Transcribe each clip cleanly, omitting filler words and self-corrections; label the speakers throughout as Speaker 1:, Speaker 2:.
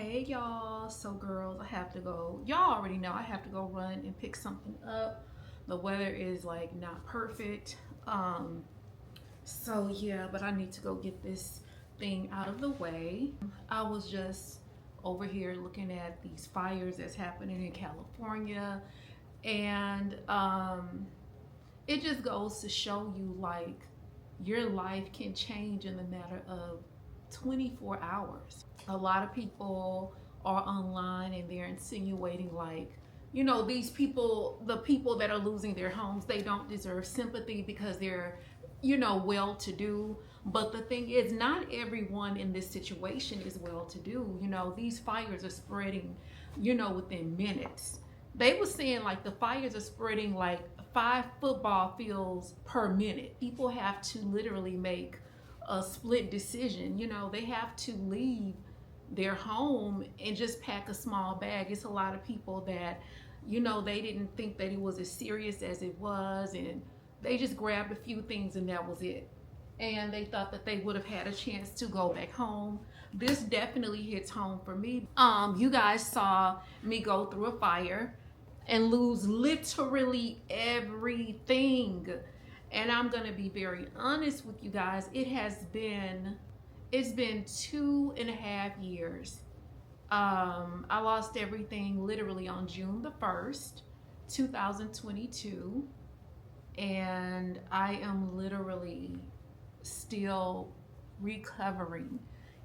Speaker 1: Hey y'all, so girls, I have to go. Y'all already know I have to go run and pick something up. The weather is like not perfect. So yeah, but I need to go get this thing out of the way. I was just over here looking at these fires that's happening in California, and it just goes to show you like your life can change in the matter of 24 hours. A lot of people are online and they're insinuating like, these people, the people that are losing their homes, they don't deserve sympathy because they're, well to do. But the thing is, not everyone in this situation is well to do. These fires are spreading, within minutes. They were saying like the fires are spreading like 5 football fields per minute. People have to literally make a split decision. They have to leave their home and just pack a small bag. It's a lot of people that, they didn't think that it was as serious as it was, and they just grabbed a few things and that was it. And they thought that they would have had a chance to go back home. This definitely hits home for me. You guys saw me go through a fire and lose literally everything. And I'm gonna be very honest with you guys. It's been 2.5 years. I lost everything literally on June the 1st, 2022. And I am literally still recovering.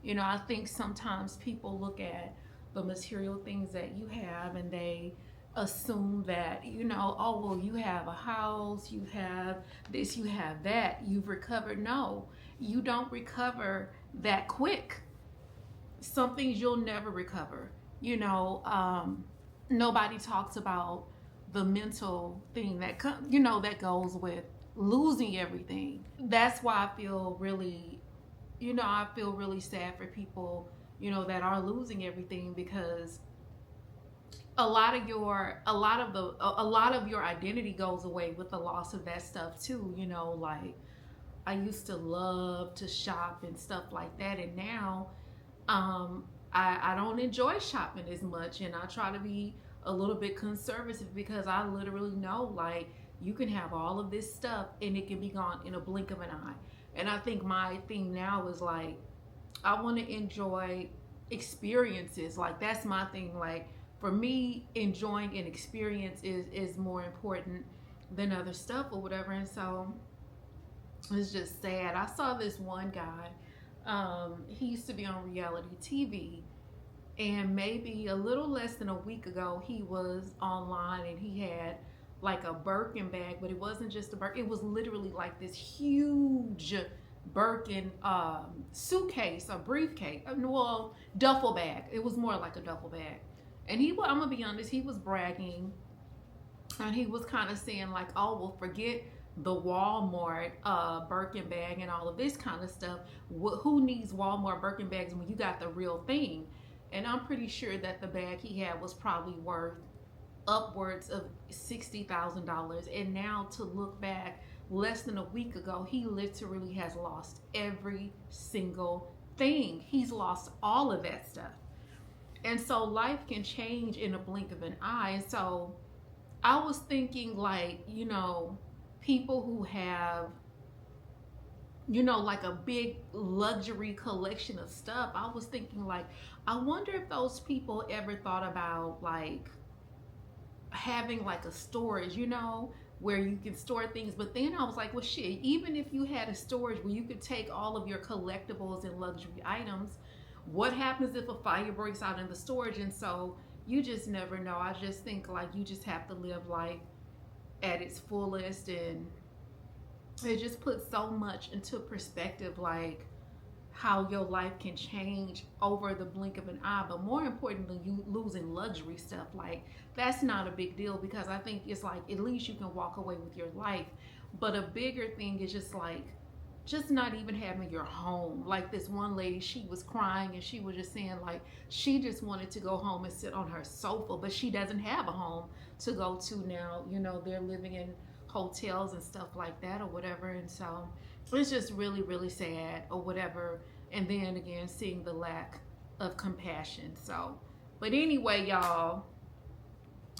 Speaker 1: I think sometimes people look at the material things that you have and they assume that, oh, well, you have a house, you have this, you have that, you've recovered. No, you don't recover that quick. Some things you'll never recover. Nobody talks about the mental thing that that goes with losing everything. That's why I feel really, I feel really sad for people, that are losing everything, because a lot of your identity goes away with the loss of that stuff too. Like I used to love to shop and stuff like that, and now I don't enjoy shopping as much, and I try to be a little bit conservative because I literally know like you can have all of this stuff and it can be gone in a blink of an eye. And I think my thing now is like I want to enjoy experiences. Like that's my thing. Like for me, enjoying an experience is more important than other stuff or whatever. And so it's just sad. I saw this one guy. He used to be on reality TV, and maybe a little less than a week ago he was online and he had like a Birkin bag, but it wasn't just a Birkin. It was literally like this huge Birkin suitcase or briefcase. Well, duffel bag. It was more like a duffel bag. And I'm gonna be honest, he was bragging, and he was kind of saying like, oh, well, forget the Walmart Birkin bag and all of this kind of stuff. Who needs Walmart Birkin bags when you got the real thing? And I'm pretty sure that the bag he had was probably worth upwards of $60,000. And now to look back, less than a week ago, he literally has lost every single thing. He's lost all of that stuff. And so life can change in a blink of an eye. And so I was thinking like, people who have, like a big luxury collection of stuff, I was thinking like, I wonder if those people ever thought about like having like a storage, where you can store things. But then I was like, well, shit, even if you had a storage where you could take all of your collectibles and luxury items, what happens if a fire breaks out in the storage? And so you just never know. I just think like you just have to live life at its fullest, and it just puts so much into perspective, like how your life can change over the blink of an eye. But more importantly, you losing luxury stuff, like that's not a big deal, because I think it's like at least you can walk away with your life. But a bigger thing is just like just not even having your home. Like this one lady, she was crying and she was just saying like she just wanted to go home and sit on her sofa, but she doesn't have a home to go to now. They're living in hotels and stuff like that or whatever. And so it's just really, really sad or whatever. And then again, seeing the lack of compassion. So, but anyway, y'all,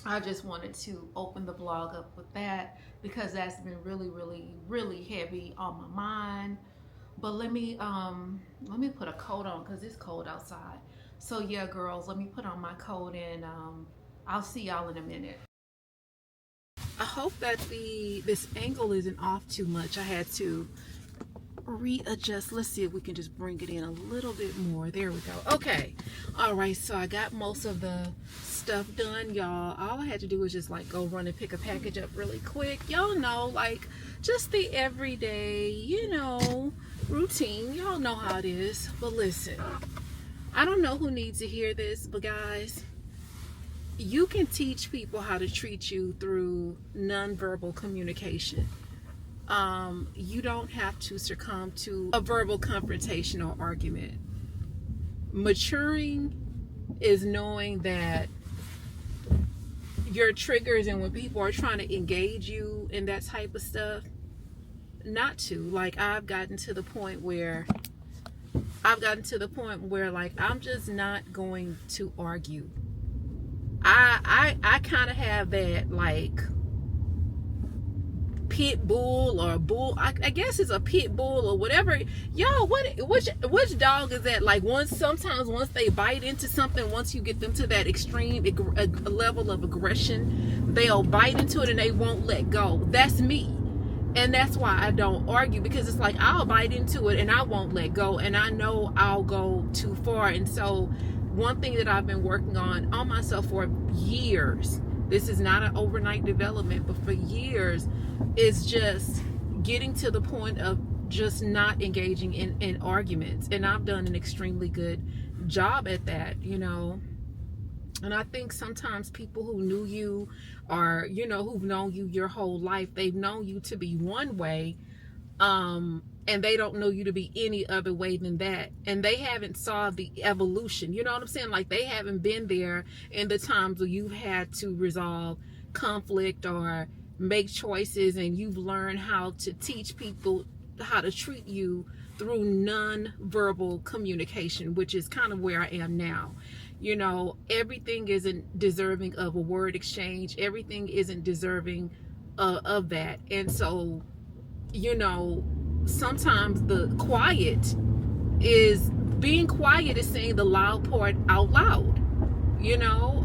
Speaker 1: I just wanted to open the vlog up with that because that's been really heavy on my mind. But let me put a coat on because it's cold outside. So yeah, girls, let me put on my coat and I'll see y'all in a minute. I hope that this angle isn't off too much. I had to readjust. Let's see if we can just bring it in a little bit more. There we go. Okay. All right, so I got most of the stuff done, y'all. All I had to do was just like go run and pick a package up really quick. Y'all know, like, just the everyday, you know, routine. Y'all know how it is. But listen, I don't know who needs to hear this, but guys, you can teach people how to treat you through nonverbal communication. You don't have to succumb to a verbal confrontation or argument. Maturing is knowing that your triggers, and when people are trying to engage you in that type of stuff, not to. Like, I've gotten to the point where like I'm just not going to argue. I kind of have that like pit bull or bull. I guess it's a pit bull or whatever. Y'all, which dog is that? Like, sometimes once they bite into something, once you get them to that extreme level of aggression, they'll bite into it and they won't let go. That's me. And that's why I don't argue, because it's like I'll bite into it and I won't let go, and I know I'll go too far. And so one thing that I've been working on myself for years, this is not an overnight development, but for years, is just getting to the point of just not engaging in arguments. And I've done an extremely good job at that, you know. And I think sometimes people who knew you, or, you know, who've known you your whole life, they've known you to be one way, and they don't know you to be any other way than that. And they haven't saw the evolution, you know what I'm saying? Like, they haven't been there in the times where you've had to resolve conflict or make choices, and you've learned how to teach people how to treat you through non-verbal communication, which is kind of where I am now. You know, everything isn't deserving of a word exchange. Everything isn't deserving of that. And so, you know, sometimes the quiet is, being quiet is saying the loud part out loud. You know,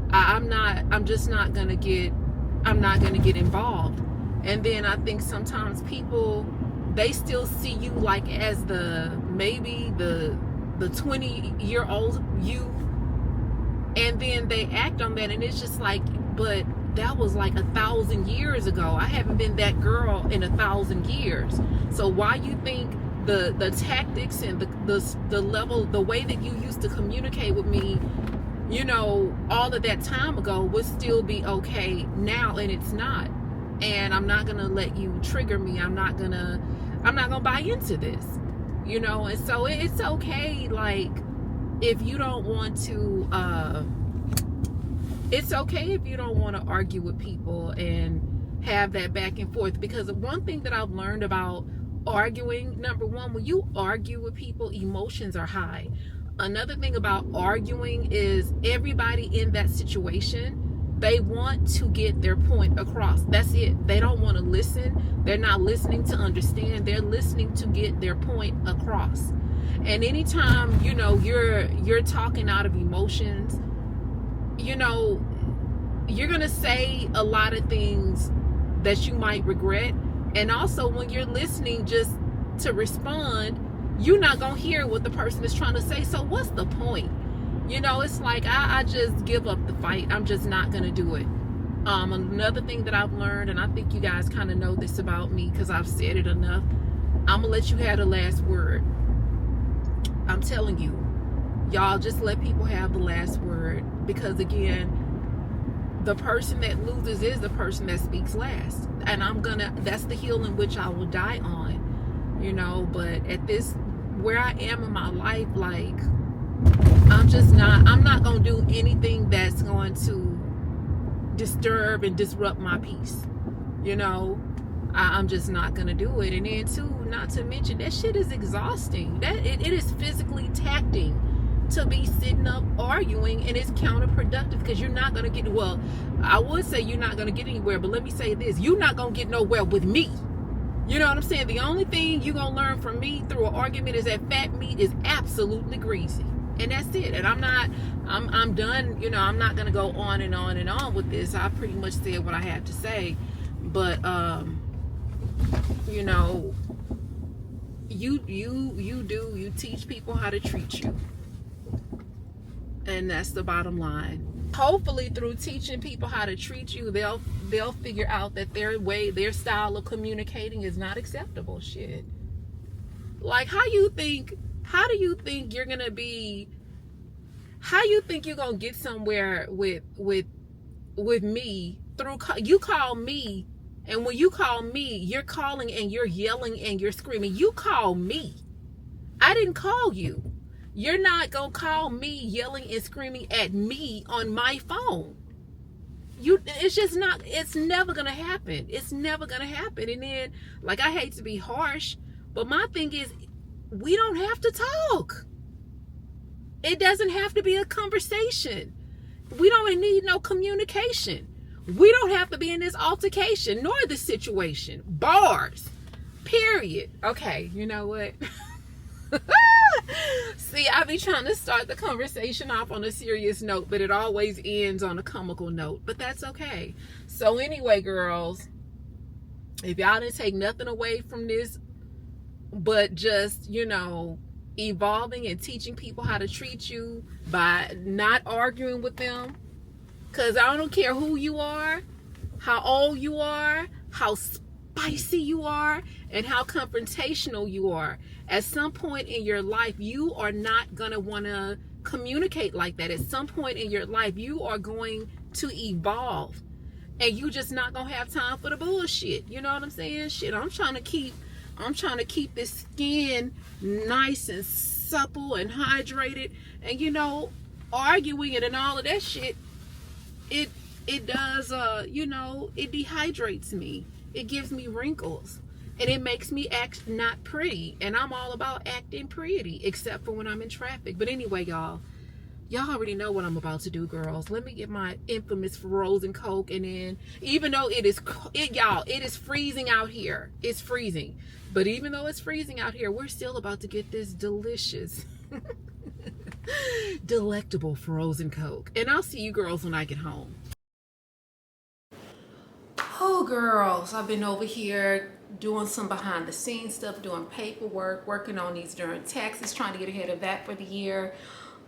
Speaker 1: I'm just not gonna get involved. And then I think sometimes people, they still see you like as maybe the 20-year-old you, and then they act on that, and it's just like, but that was like 1,000 years ago. I haven't been that girl in 1,000 years. So why you think the tactics and the level, the way that you used to communicate with me, you know, all of that time ago would still be okay now, and it's not. And I'm not gonna let you trigger me. I'm not gonna buy into this, you know. And so it's okay, like, if you don't want to it's okay if you don't want to argue with people and have that back and forth. Because one thing that I've learned about arguing, number one, when you argue with people, emotions are high. Another thing about arguing is everybody in that situation, they want to get their point across. That's it. They don't want to listen. They're not listening to understand. They're listening to get their point across. And anytime, you know, you're talking out of emotions, you know, you're going to say a lot of things that you might regret. And also, when you're listening just to respond, you're not going to hear what the person is trying to say. So what's the point? You know, it's like, I just give up the fight. I'm just not going to do it. Another thing that I've learned, and I think you guys kind of know this about me because I've said it enough, I'm going to let you have the last word. I'm telling you, y'all, just let people have the last word. Because again, the person that loses is the person that speaks last. And that's the hill in which I will die on, you know. But at this, where I am in my life, like, I'm not going to do anything that's going to disturb and disrupt my peace, you know. I'm just not gonna do it. And then too, not to mention that shit is exhausting. That it is physically taxing to be sitting up arguing, and it's counterproductive because you're not gonna get, well, I would say you're not gonna get anywhere, but let me say this, you're not gonna get nowhere with me. You know what I'm saying? The only thing you're gonna learn from me through an argument is that fat meat is absolutely greasy. And that's it. And I'm done, you know, I'm not gonna go on and on and on with this. I pretty much said what I had to say. But you know, you teach people how to treat you. And that's the bottom line. Hopefully through teaching people how to treat you, they'll figure out that their style of communicating is not acceptable. Shit. Like, how do you think you're gonna be, how you think you're gonna get somewhere with me through, you call me, and when you call me, you're calling and you're yelling and you're screaming. You call me. I didn't call you. You're not gonna call me yelling and screaming at me on my phone. It's just not, it's never gonna happen. It's never gonna happen. And then, like, I hate to be harsh, but my thing is, we don't have to talk. It doesn't have to be a conversation. We don't need no communication. We don't have to be in this altercation nor this situation. Bars. Period. Okay, you know what? See, I be trying to start the conversation off on a serious note, but it always ends on a comical note. But that's okay. So anyway, girls, if y'all didn't take nothing away from this, but just, you know, evolving and teaching people how to treat you by not arguing with them. Because I don't care who you are, how old you are, how spicy you are, and how confrontational you are. At some point in your life, you are not going to want to communicate like that. At some point in your life, you are going to evolve. And you just not going to have time for the bullshit. You know what I'm saying? Shit, I'm trying to keep this skin nice and supple and hydrated. And, you know, arguing it and all of that shit, it does, you know, it dehydrates me. It gives me wrinkles. And it makes me act not pretty. And I'm all about acting pretty, except for when I'm in traffic. But anyway, y'all already know what I'm about to do, girls. Let me get my infamous frozen Coke. And then, even though it is freezing out here. It's freezing. But even though it's freezing out here, we're still about to get this delicious, delectable frozen Coke. And I'll see you girls when I get home. Oh, girls, I've been over here doing some behind the scenes stuff, doing paperwork, working on these during taxes, trying to get ahead of that for the year.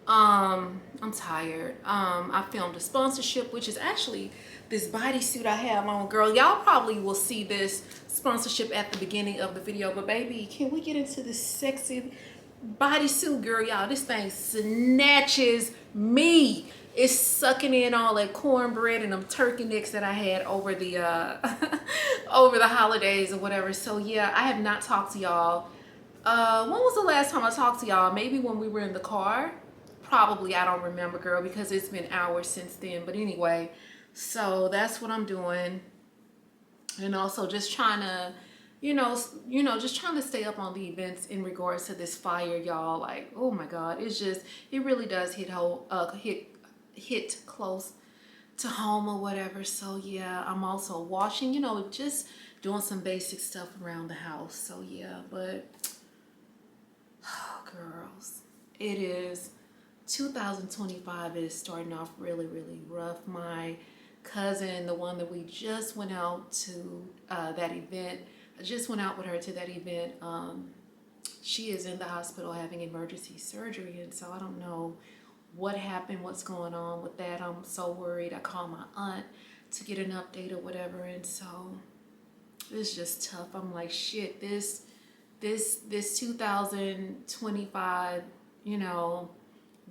Speaker 1: I'm tired. I filmed a sponsorship, which is actually this bodysuit I have on, girl. Y'all probably will see this sponsorship at the beginning of the video, but baby, can we get into this sexy bodysuit, girl? Y'all, this thing snatches me. It's sucking in all that cornbread and them turkey necks that I had over the over the holidays or whatever. So yeah, I have not talked to y'all. When was the last time I talked to y'all? Maybe when we were in the car. Probably, I don't remember, girl, because it's been hours since then. But anyway, so that's what I'm doing. And also just trying to, just trying to stay up on the events in regards to this fire, y'all. Like, oh my God, it's just, it really does hit close to home or whatever. So yeah, I'm also washing, just doing some basic stuff around the house. So yeah, but oh, girls, it is 2025 is starting off really, really rough. My cousin, the one that we just went out to that event, I just went out with her to that event. She is in the hospital having emergency surgery, and so I don't know what happened, what's going on with that. I'm so worried. I called my aunt to get an update or whatever, and so it's just tough. I'm like, shit, this 2025,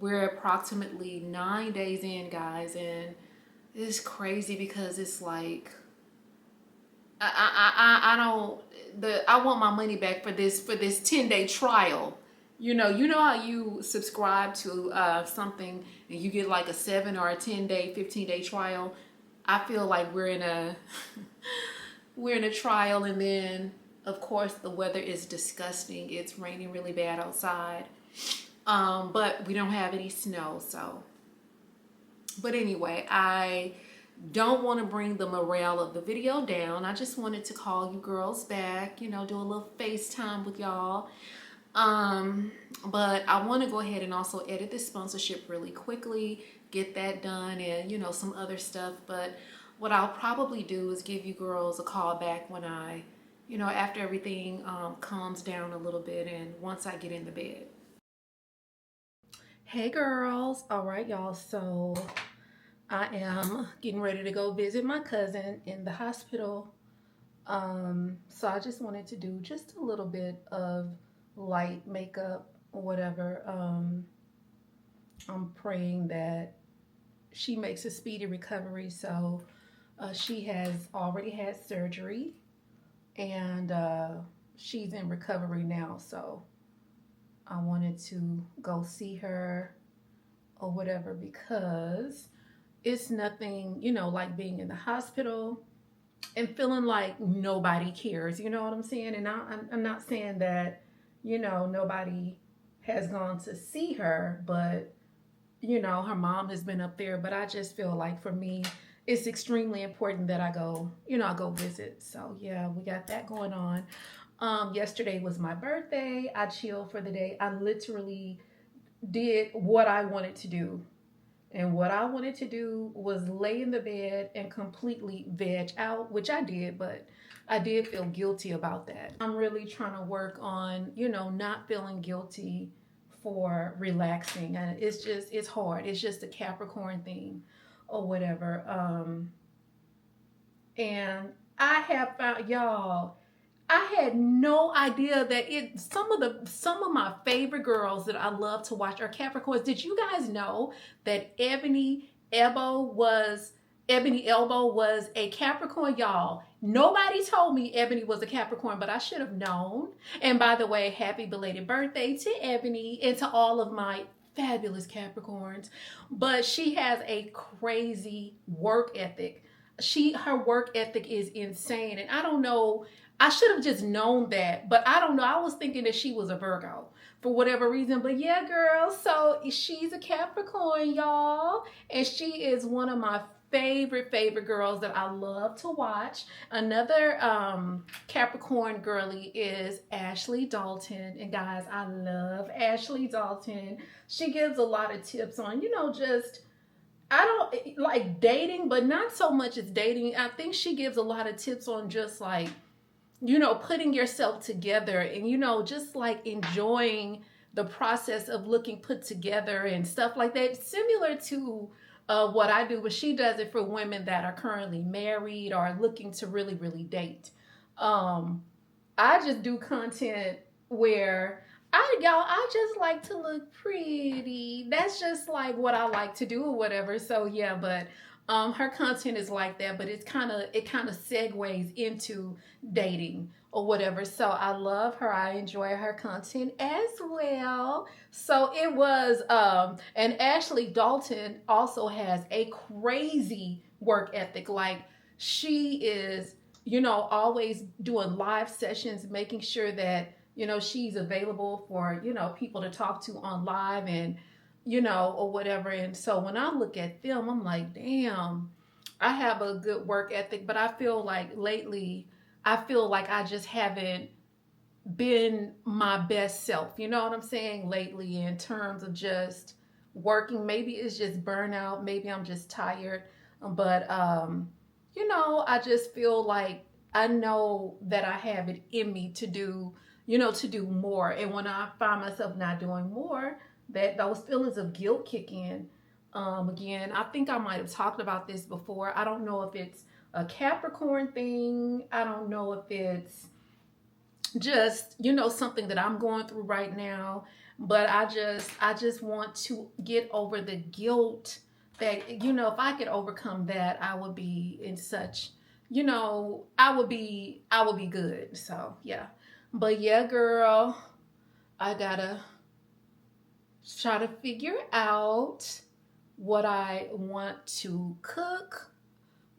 Speaker 1: we're approximately 9 days in, guys, and it's crazy because it's like I want my money back for this 10-day trial. You know how you subscribe to something and you get like a 7 or a 10-day, 15-day trial. I feel like we're in a we're in a trial, and then of course the weather is disgusting. It's raining really bad outside, but we don't have any snow. So, but anyway, I don't want to bring the morale of the video down. I just wanted to call you girls back, you know, do a little FaceTime with y'all. But I want to go ahead and also edit this sponsorship really quickly, get that done, and you know, some other stuff. But what I'll probably do is give you girls a call back when I, you know, after everything calms down a little bit and once I get in the bed. Hey girls. All right, y'all. So I am getting ready to go visit my cousin in the hospital. So I just wanted to do just a little bit of light makeup or whatever. I'm praying that she makes a speedy recovery. So she has already had surgery, and she's in recovery now. So I wanted to go see her or whatever, because it's nothing, you know, like being in the hospital and feeling like nobody cares. You know what I'm saying? And I'm not saying that, you know, nobody has gone to see her, but, you know, her mom has been up there. But I just feel like for me, it's extremely important that I go, you know, I go visit. So yeah, we got that going on. Yesterday was my birthday. I chilled for the day. I literally did what I wanted to do. And what I wanted to do was lay in the bed and completely veg out, which I did, but I did feel guilty about that. I'm really trying to work on, you know, not feeling guilty for relaxing. And it's just, it's hard. It's just a Capricorn thing or whatever. And I have found, y'all, I had no idea that some of my favorite girls that I love to watch are Capricorns. Did you guys know that Ebony Elbow was a Capricorn, y'all? Nobody told me Ebony was a Capricorn, but I should have known. And by the way, happy belated birthday to Ebony and to all of my fabulous Capricorns. But she has a crazy work ethic. Her work ethic is insane. And I don't know, I should have just known that, but I don't know. I was thinking that she was a Virgo for whatever reason. But yeah, girl, so she's a Capricorn, y'all. And she is one of my favorite girls that I love to watch. Another Capricorn girly is Ashley Dalton. And guys, I love Ashley Dalton. She gives a lot of tips on, you know, just, I don't like dating, but not so much as dating. I think she gives a lot of tips on just like, you know, putting yourself together and, you know, just like enjoying the process of looking put together and stuff like that. Similar to what I do, but she does it for women that are currently married or looking to really, really date. I just do content where I just like to look pretty. That's just like what I like to do or whatever. So yeah, but her content is like that, but it kind of segues into dating or whatever. So I love her. I enjoy her content as well. So it was, and Ashley Dalton also has a crazy work ethic. Like she is, you know, always doing live sessions, making sure that, you know, she's available for, you know, people to talk to on live and, you know, or whatever. And so when I look at them, I'm like, damn, I have a good work ethic, but I feel like lately, I feel like I just haven't been my best self. You know what I'm saying? Lately, in terms of just working, maybe it's just burnout. Maybe I'm just tired, but, you know, I just feel like I know that I have it in me to do, you know, to do more. And when I find myself not doing more, that those feelings of guilt kick in. Again, I think I might have talked about this before. I don't know if it's a Capricorn thing. I don't know if it's just, you know, something that I'm going through right now. But I just want to get over the guilt that, you know, if I could overcome that, I would be in such, you know, I would be good. So yeah. But yeah, girl, I gotta try to figure out what I want to cook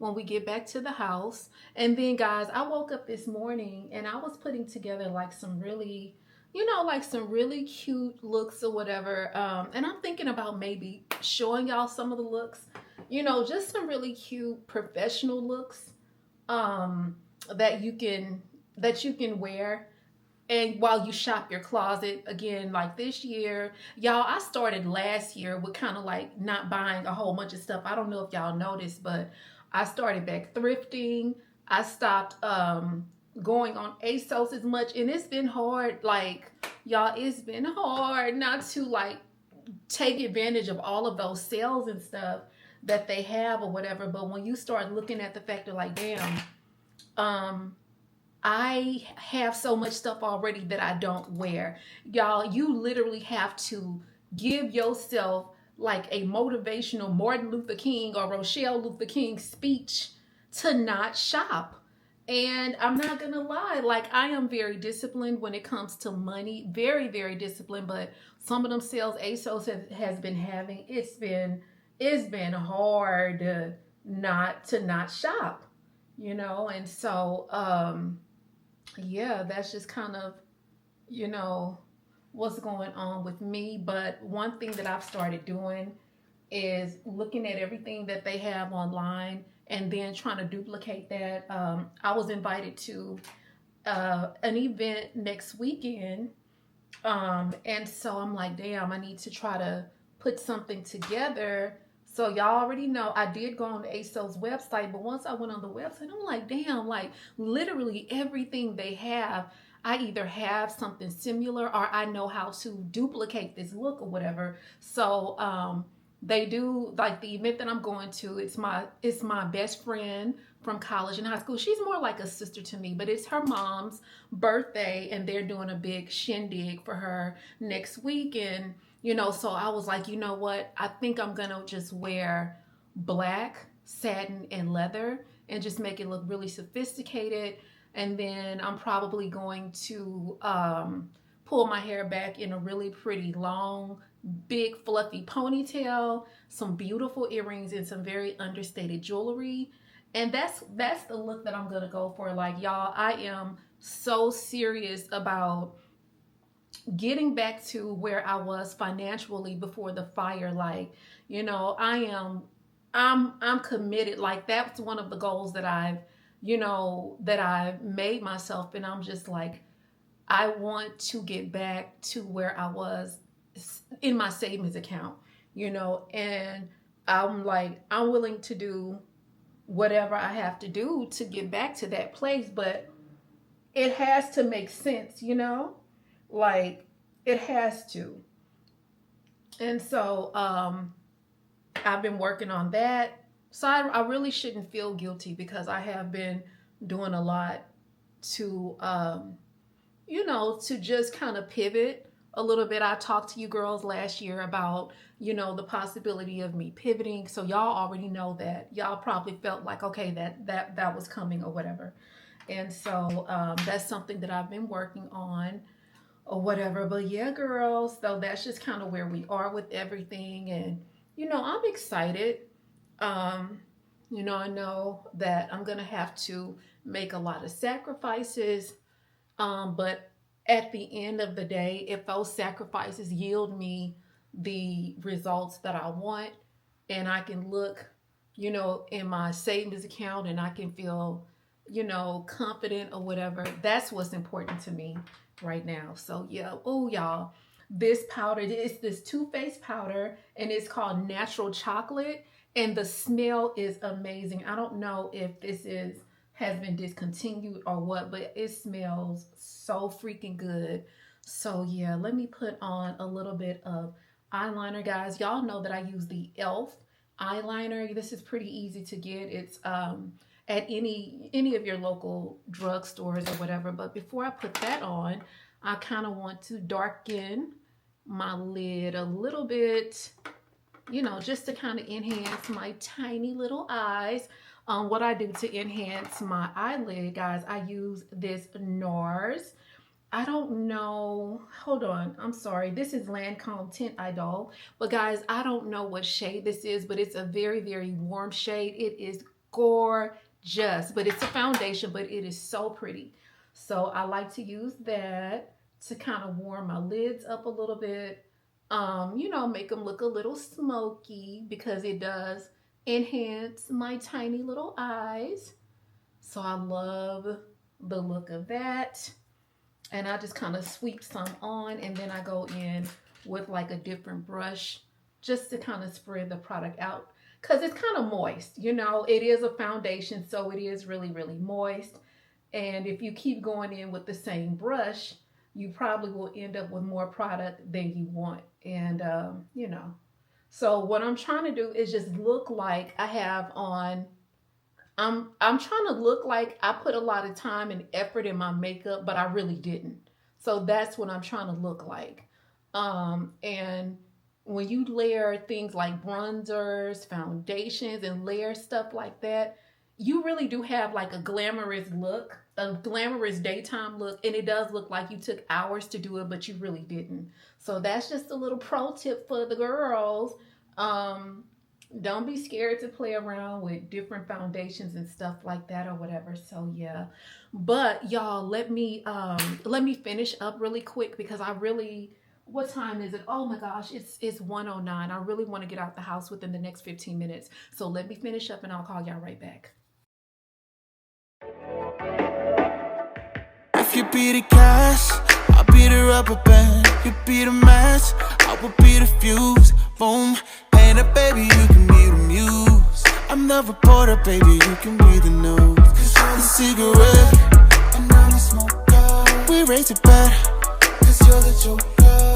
Speaker 1: when we get back to the house. And then guys, I woke up this morning and I was putting together like some really, you know, like some really cute looks or whatever. And I'm thinking about maybe showing y'all some of the looks, you know, just some really cute professional looks that you can wear. And while you shop your closet, again, like this year, y'all, I started last year with kind of like not buying a whole bunch of stuff. I don't know if y'all noticed, but I started back thrifting. I stopped going on ASOS as much, and it's been hard. Like, y'all, it's been hard not to like take advantage of all of those sales and stuff that they have or whatever. But when you start looking at the fact of like, damn, I have so much stuff already that I don't wear. Y'all, you literally have to give yourself like a motivational Martin Luther King or Rochelle Luther King speech to not shop. And I'm not gonna lie, like I am very disciplined when it comes to money, very, very disciplined. But some of them sales ASOS has been having, it's been hard not shop, you know. And so yeah, that's just kind of, you know, what's going on with me. But one thing that I've started doing is looking at everything that they have online and then trying to duplicate that. I was invited to an event next weekend, and so I'm like, damn, I need to try to put something together. So y'all already know I did go on the ASOS website, but once I went on the website, I'm like, damn, like literally everything they have, I either have something similar or I know how to duplicate this look or whatever. So they do, like the event that I'm going to, it's my best friend from college and high school. She's more like a sister to me, but it's her mom's birthday and they're doing a big shindig for her next week. And you know, so I was like, you know what? I think I'm gonna just wear black satin and leather and just make it look really sophisticated. And then I'm probably going to pull my hair back in a really pretty long, big fluffy ponytail, some beautiful earrings, and some very understated jewelry. And that's the look that I'm gonna go for. Like, y'all, I am so serious about getting back to where I was financially before the fire. Like, you know, I'm committed. Like, that's one of the goals that I've made myself. And I'm just like, I want to get back to where I was in my savings account, you know, and I'm like, I'm willing to do whatever I have to do to get back to that place, but it has to make sense, you know? Like, it has to. And so I've been working on that. So I really shouldn't feel guilty because I have been doing a lot to, you know, to just kind of pivot a little bit. I talked to you girls last year about, you know, the possibility of me pivoting. So y'all already know that. Y'all probably felt like, okay, that was coming or whatever. And so that's something that I've been working on or whatever. But yeah, girls, so that's just kind of where we are with everything. And, you know, I'm excited. You know, I know that I'm going to have to make a lot of sacrifices. But at the end of the day, if those sacrifices yield me the results that I want, and I can look, you know, in my savings account and I can feel, you know, confident or whatever, that's what's important to me right now. So yeah, oh y'all, this powder, it's this Too Faced powder and it's called Natural Chocolate, and the smell is amazing. I don't know if this has been discontinued or what, but it smells so freaking good. So yeah, let me put on a little bit of eyeliner, guys. Y'all know that I use the e.l.f. eyeliner. This is pretty easy to get. It's at any of your local drugstores or whatever. But before I put that on, I kind of want to darken my lid a little bit, you know, just to kind of enhance my tiny little eyes. What I do to enhance my eyelid, guys, I use this NARS. I don't know, hold on, I'm sorry. This is Lancome Tint Idol. But guys, I don't know what shade this is, but it's a very, very warm shade. It is gorgeous. But it's a foundation, but it is so pretty. So I like to use that to kind of warm my lids up a little bit. You know, make them look a little smoky because it does enhance my tiny little eyes. So I love the look of that. And I just kind of sweep some on, and then I go in with like a different brush just to kind of spread the product out, because it's kind of moist. You know, it is a foundation, so it is really, really moist. And if you keep going in with the same brush, you probably will end up with more product than you want. And, you know, so what I'm trying to do is just look like I have on, I'm trying to look like I put a lot of time and effort in my makeup, but I really didn't. So that's what I'm trying to look like. And when you layer things like bronzers, foundations, and layer stuff like that, you really do have like a glamorous look, a glamorous daytime look. And it does look like you took hours to do it, but you really didn't. So that's just a little pro tip for the girls. Don't be scared to play around with different foundations and stuff like that or whatever. So yeah, but y'all, let me finish up really quick, because I really, what time is it? Oh my gosh, it's 1:09. I really want to get out the house within the next 15 minutes. So let me finish up and I'll call y'all right back.
Speaker 2: If you be the cash, I'll be the rubber band. You be the match, I will be the fuse. Boom, and a baby, you can be the muse. I'm the reporter, baby, you can be the news. Cause you're the cigarette, and I'm the smoker. We raise it better, cause you're the joker.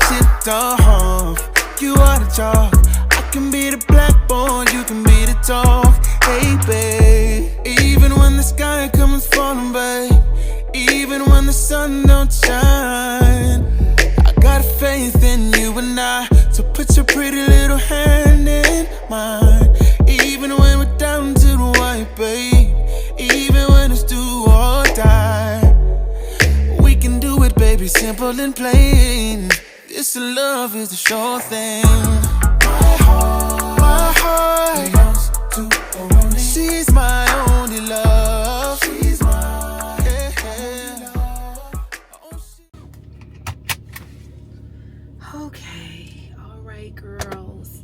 Speaker 2: Tipped off, you are the chalk. I can be the blackboard, you can be the talk. Hey babe, even when the sky comes falling, babe, even when the sun don't shine, I got faith in you and I. So put your pretty little hand in mine. Even when we're down to the wire, babe, even when it's do or die, we can do it, baby, simple and plain. This love is the sure thing. My heart belongs to her only. She's my only love. She's my only love.
Speaker 1: Okay, all right, girls.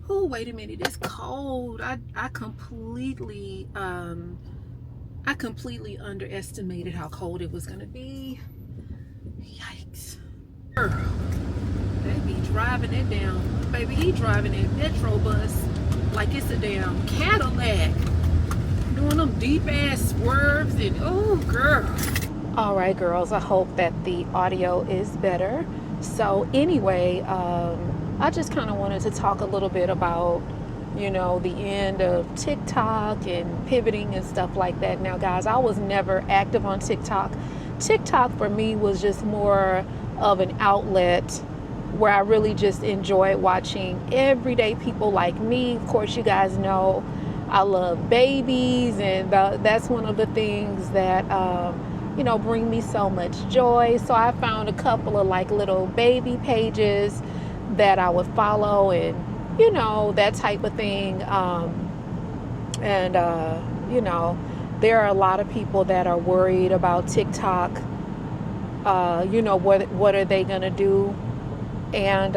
Speaker 1: Oh, wait a minute, it's cold. I completely underestimated how cold it was gonna be. Yikes. They be driving it down. Baby, he driving that Metro bus like it's a damn Cadillac. Doing them deep ass swerves and oh girl. All right, girls, I hope that the audio is better. So anyway, I just kind of wanted to talk a little bit about, you know, the end of TikTok and pivoting and stuff like that. Now, guys, I was never active on TikTok. TikTok for me was just more of an outlet where I really just enjoyed watching everyday people like me. Of course, you guys know I love babies, and that's one of the things that you know, bring me so much joy. So I found a couple of like little baby pages that I would follow, and you know, that type of thing. You know, there are a lot of people that are worried about TikTok. You know, what are they gonna do? And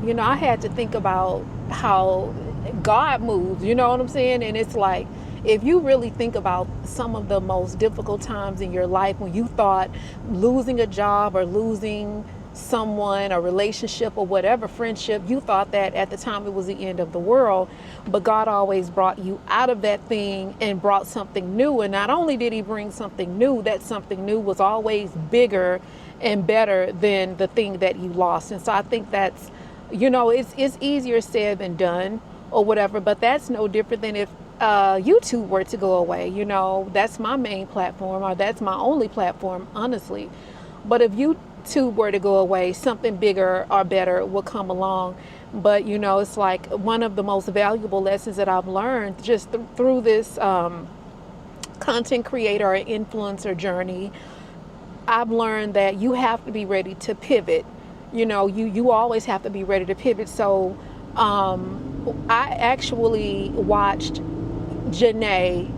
Speaker 1: you know, I had to think about how God moves, you know what I'm saying? And it's like, if you really think about some of the most difficult times in your life, when you thought losing a job or losing someone, a relationship or whatever, friendship, you thought that at the time it was the end of the world, but God always brought you out of that thing and brought something new. And not only did he bring something new, that something new was always bigger and better than the thing that you lost. And so I think that's, you know, it's easier said than done or whatever, but that's no different than if YouTube were to go away. You know, that's my main platform, or that's my only platform, honestly. But if YouTube were to go away, something bigger or better will come along. But you know, it's like one of the most valuable lessons that I've learned just through this content creator or influencer journey. I've learned that you have to be ready to pivot. You know, you always have to be ready to pivot. So I actually watched Janae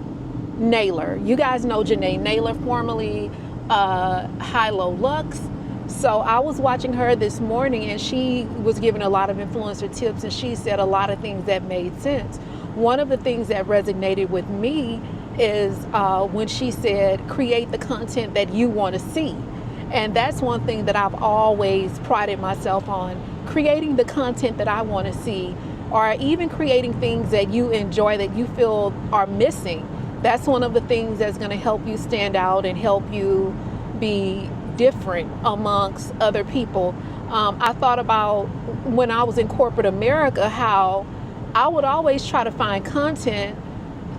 Speaker 1: Naylor. You guys know Janae Naylor, formerly Hilo Lux. So I was watching her this morning, and she was giving a lot of influencer tips, and she said a lot of things that made sense. One of the things that resonated with me is when she said, create the content that you want to see. And that's one thing that I've always prided myself on, creating the content that I want to see, or even creating things that you enjoy that you feel are missing. That's one of the things that's going to help you stand out and help you be different amongst other people. I thought about when I was in corporate America, how I would always try to find content,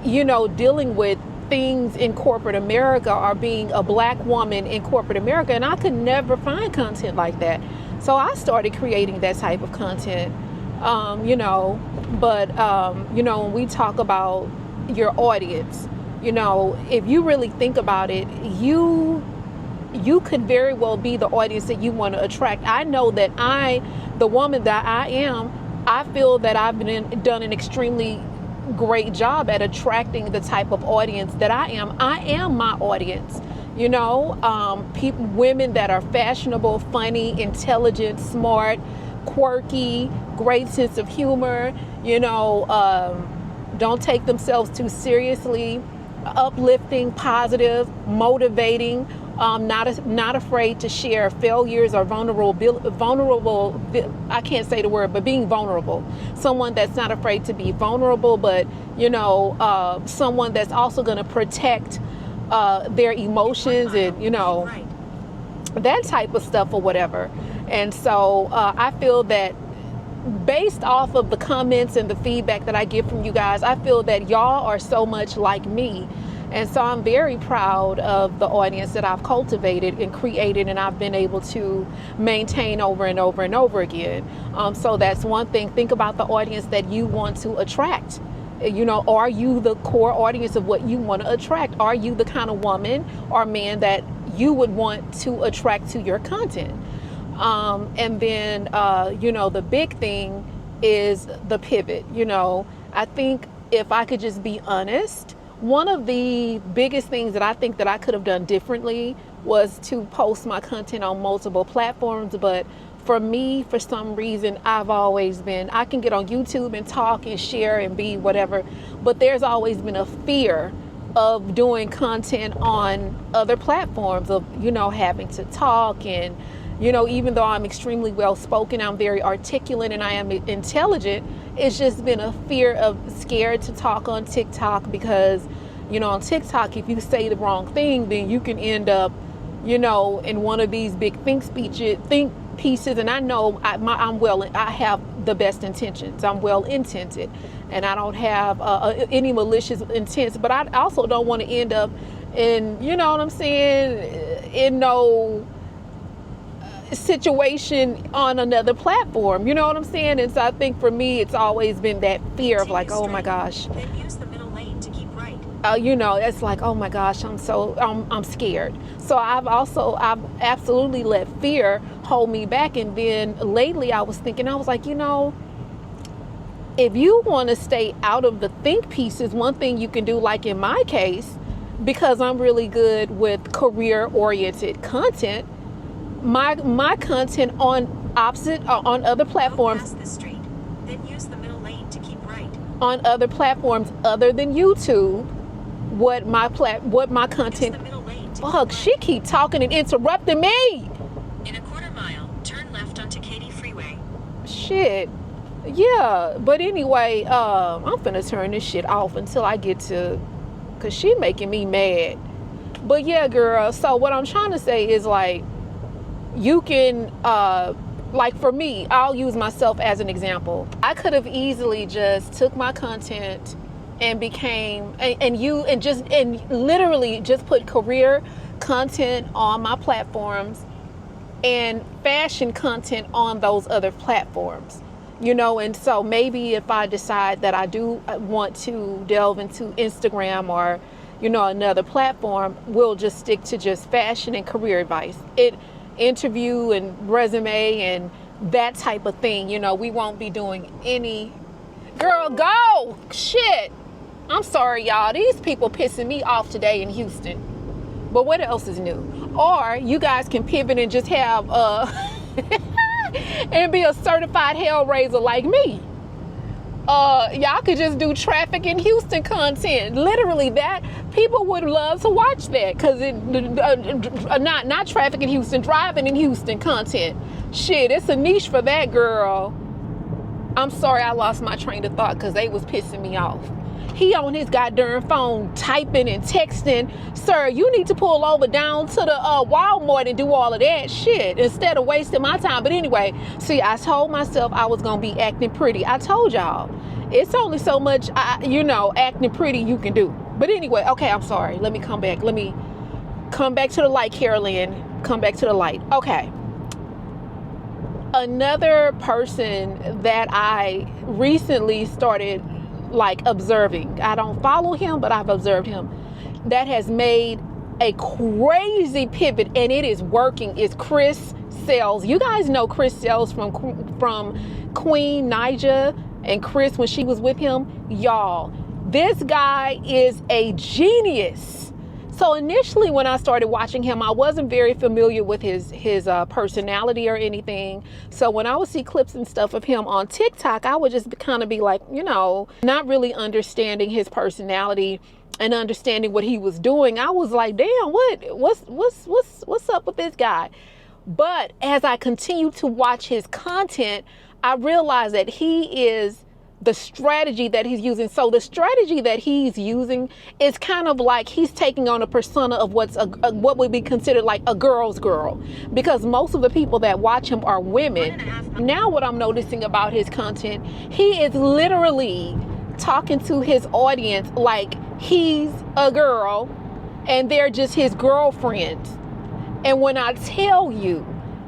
Speaker 1: you know, dealing with things in corporate America, or being a black woman in corporate America, and I could never find content like that. So I started creating that type of content, you know. But you know, when we talk about your audience, you know, if you really think about it, you could very well be the audience that you want to attract. I know that the woman that I am, I feel that I've done an extremely great job at attracting the type of audience that I am. I am my audience, you know, women that are fashionable, funny, intelligent, smart, quirky, great sense of humor, you know, don't take themselves too seriously, uplifting, positive, motivating, not afraid to share failures or vulnerable, I can't say the word, but being vulnerable. Someone that's not afraid to be vulnerable, but, you know, someone that's also going to protect their emotions and, you know, that type of stuff or whatever. And so I feel that based off of the comments and the feedback that I get from you guys, I feel that y'all are so much like me. And so I'm very proud of the audience that I've cultivated and created, and I've been able to maintain over and over and over again. So that's one thing. Think about the audience that you want to attract. You know, are you the core audience of what you want to attract? Are you the kind of woman or man that you would want to attract to your content? And then, you know, the big thing is the pivot. You know, I think if I could just be honest, one of the biggest things that I think that I could have done differently was to post my content on multiple platforms. But for me, for some reason, I've always been, I can get on YouTube and talk and share and be whatever, but there's always been a fear of doing content on other platforms, of, you know, having to talk. And, you know, even though I'm extremely well spoken, I'm very articulate, and I am intelligent, it's just been a fear of scared to talk on TikTok, because, you know, on TikTok, if you say the wrong thing, then you can end up, you know, in one of these big think pieces. And I know I have the best intentions. I'm well intended, and I don't have any malicious intents, but I also don't want to end up in, you know what I'm saying, in no situation on another platform, you know what I'm saying? And so I think for me, it's always been that fear of like, oh my gosh,
Speaker 3: then use the middle lane to keep right.
Speaker 1: You know, it's like, oh my gosh, I'm scared. So I've absolutely let fear hold me back. And then lately I was like, you know, if you want to stay out of the think pieces, one thing you can do, like in my case, because I'm really good with career oriented content, my content on other platforms,
Speaker 3: go past the street, then use the middle lane to keep right.
Speaker 1: On other platforms other than YouTube, what my content.
Speaker 3: Use the middle lane to
Speaker 1: Fuck,
Speaker 3: keep
Speaker 1: she
Speaker 3: right.
Speaker 1: keep talking and interrupting me.
Speaker 3: In a quarter mile, turn left onto Katy Freeway.
Speaker 1: Shit. Yeah, but anyway, I'm finna turn this shit off until I get to, cause she making me mad. But yeah, girl, so what I'm trying to say is, like, you can, like for me, I'll use myself as an example. I could have easily just took my content and became, and literally just put career content on my platforms and fashion content on those other platforms, you know. And so maybe if I decide that I do want to delve into Instagram or, you know, another platform, we'll just stick to just fashion and career advice. Interview and resume and that type of thing, you know. We won't be doing any, girl, go, shit, I'm sorry, y'all. These people pissing me off today in Houston. But what else is new? Or you guys can pivot and just have and be a certified hellraiser like me. Y'all could just do traffic in Houston content. Literally, that people would love to watch that, because it not traffic in Houston, driving in Houston content. Shit, it's a niche for that, girl. I'm sorry I lost my train of thought because they was pissing me off. He on his goddamn phone typing and texting. Sir, you need to pull over down to the Walmart and do all of that shit instead of wasting my time. But anyway, see, I told myself I was gonna be acting pretty. I told y'all, it's only so much, acting pretty you can do. But anyway, okay, I'm sorry. Let me come back. Let me come back to the light, Carolyn. Come back to the light. Okay. Another person that I recently started observing, I don't follow him, but I've observed him, that has made a crazy pivot, and it is working, is Chris Sails. You guys know Chris Sails from Queen Naija and Chris when she was with him. Y'all, this guy is a genius. So initially when I started watching him, I wasn't very familiar with his personality or anything. So when I would see clips and stuff of him on TikTok, I would just kind of be like, not really understanding his personality and understanding what he was doing. I was like, damn, what's up with this guy? But as I continued to watch his content, I realized that he is the strategy that he's using. So the strategy that he's using is kind of like he's taking on a persona of what would be considered like a girl's girl, because most of the people that watch him are women. Now what I'm noticing about his content, he is literally talking to his audience like he's a girl and they're just his girlfriends. And when I tell you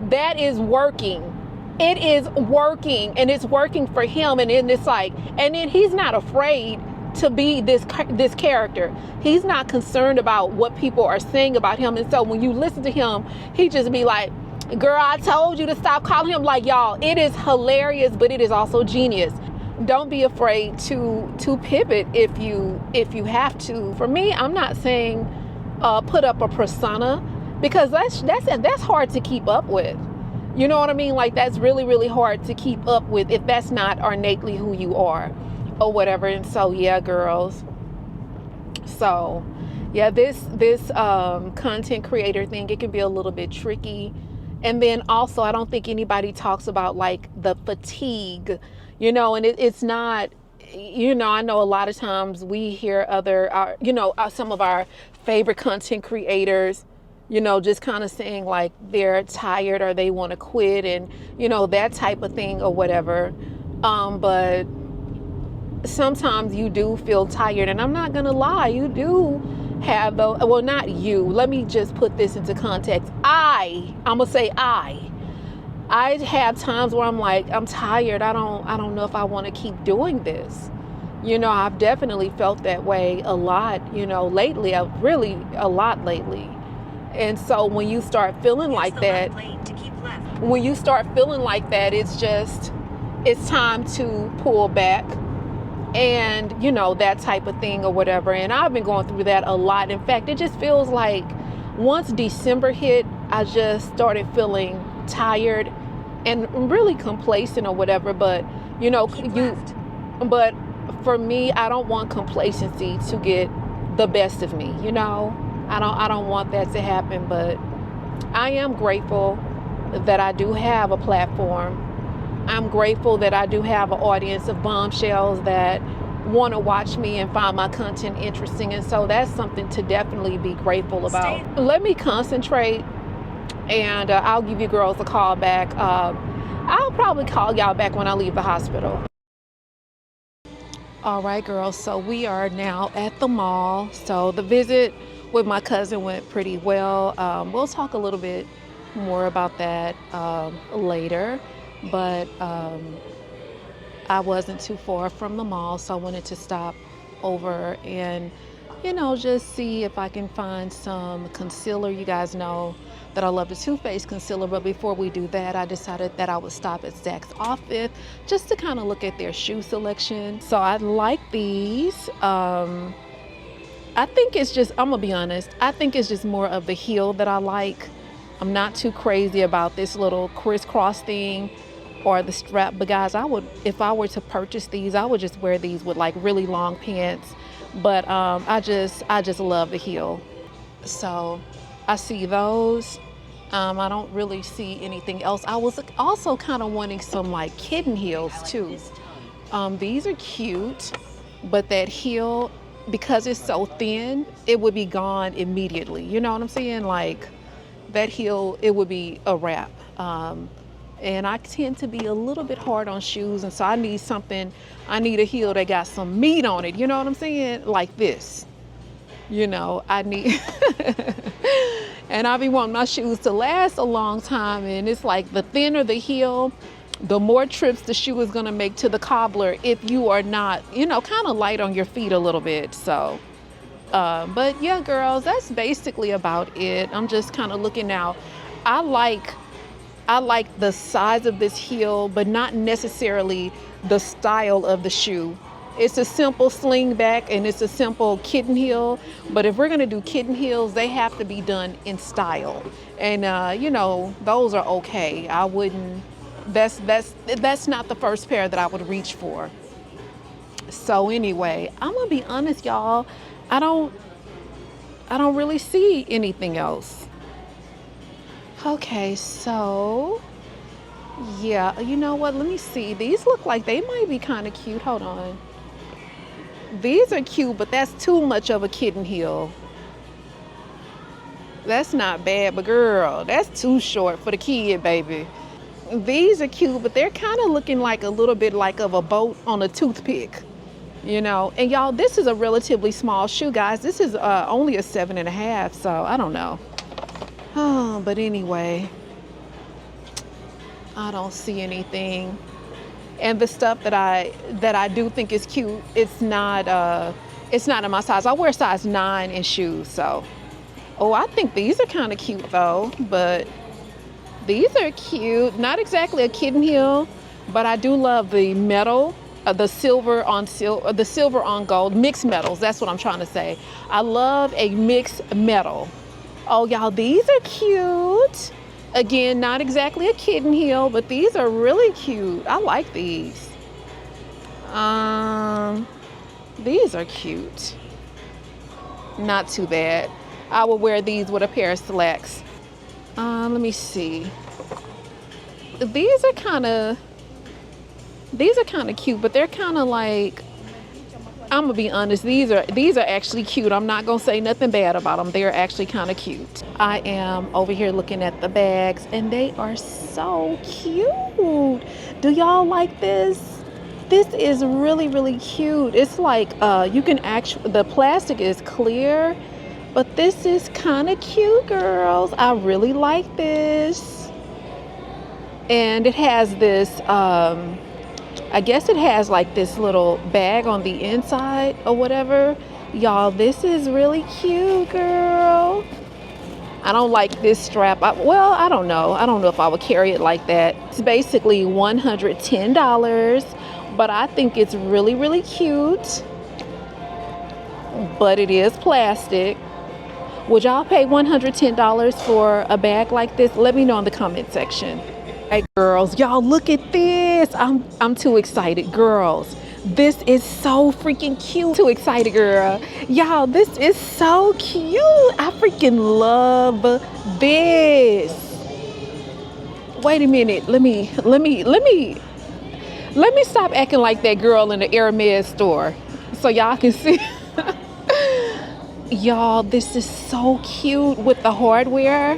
Speaker 1: that is working, it is working, and it's working for him. And then it's like, and then he's not afraid to be this character. He's not concerned about what people are saying about him. And so when you listen to him, he just be like, girl, I told you to stop calling him. Like, y'all, it is hilarious, but it is also genius. Don't be afraid to pivot if you have to. For me, I'm not saying put up a persona, because that's hard to keep up with. You know what I mean? Like, that's really, really hard to keep up with if that's not innately who you are or whatever. And so, yeah, girls. So, yeah, this content creator thing, it can be a little bit tricky. And then also, I don't think anybody talks about like the fatigue, and it's not, I know a lot of times we hear some of our favorite content creators, just kind of saying like they're tired or they want to quit, and that type of thing or whatever. But sometimes you do feel tired, and I'm not gonna lie, you do have not you, let me just put this into context. I'm gonna say I have times where I'm like, I'm tired, I don't know if I want to keep doing this. I've definitely felt that way a lot, lately. Really a lot lately. And so when you start feeling like that, it's time to pull back and, that type of thing or whatever. And I've been going through that a lot. In fact, it just feels like once December hit, I just started feeling tired and really complacent or whatever. But, but for me, I don't want complacency to get the best of me, I don't want that to happen. But I am grateful that I do have a platform. I'm grateful that I do have an audience of bombshells that want to watch me and find my content interesting. And so that's something to definitely be grateful about. Let me concentrate, and I'll give you girls a call back. I'll probably call y'all back when I leave the hospital. All right, girls, so we are now at the mall. So the visit with my cousin went pretty well. We'll talk a little bit more about that later, but I wasn't too far from the mall, so I wanted to stop over and just see if I can find some concealer. You guys know that I love the Too Faced concealer. But before we do that, I decided that I would stop at Saks Office just to kind of look at their shoe selection. So I like these. I think it's just, I'm gonna be honest, I think it's just more of the heel that I like. I'm not too crazy about this little crisscross thing or the strap, but guys, I would, if I were to purchase these, I would just wear these with like really long pants. But I just love the heel. So I see those. I don't really see anything else. I was also kind of wanting some like kitten heels too. These are cute, but that heel, because it's so thin, it would be gone immediately. You know what I'm saying? Like that heel, it would be a wrap. And I tend to be a little bit hard on shoes, and so I need something, I need a heel that got some meat on it. You know what I'm saying? Like this. You know, I need, and I be wanting my shoes to last a long time, and it's like the thinner the heel, the more trips the shoe is gonna make to the cobbler if you are not, you know, kind of light on your feet a little bit. So, but yeah, girls, that's basically about it. I'm just kind of looking now. I like the size of this heel, but not necessarily the style of the shoe. It's a simple sling back and it's a simple kitten heel. But if we're gonna do kitten heels, they have to be done in style. And you know, those are okay. I wouldn't, that's not the first pair that I would reach for. So anyway, I'm gonna be honest, y'all. I don't really see anything else. Okay, so yeah, you know what? Let me see. These look like they might be kind of cute. Hold on. These are cute, but that's too much of a kitten heel. That's not bad, but girl, that's too short for the kid, baby. These are cute, but they're kind of looking like a little bit like of a boat on a toothpick, you know. And y'all, this is a relatively small shoe, guys. This is only a 7.5, so I don't know. Oh, but anyway, I don't see anything. And the stuff that I do think is cute, it's not in my size. I wear size 9 in shoes, so. Oh, I think these are kind of cute though, but these are cute. Not exactly a kitten heel, but I do love the metal, the silver on gold, mixed metals. That's what I'm trying to say. I love a mixed metal. Oh, y'all, these are cute. Again, not exactly a kitten heel, but these are really cute. I like these. These are cute. Not too bad. I would wear these with a pair of slacks. Let me see. These are kind of cute, but they're kind of like, I'm gonna be honest, these are actually cute. I'm not gonna say nothing bad about them. They're actually kind of cute. I am over here looking at the bags, and they are so cute. Do y'all like this? This is really, really cute. It's like you can actually, the plastic is clear, but this is kind of cute, girls. I really like this. And it has this I guess it has like this little bag on the inside or whatever. Y'all, this is really cute, girl. I don't like this strap. Well, I don't know. I don't know if I would carry it like that. It's basically $110, but I think it's really, really cute. But it is plastic. Would y'all pay $110 for a bag like this? Let me know in the comment section. Hey girls, y'all look at this. I'm too excited, girls. This is so freaking cute. Too excited, girl. Y'all, this is so cute. I freaking love this. Wait a minute. Let me stop acting like that girl in the Hermes store so y'all can see. Y'all, this is so cute with the hardware.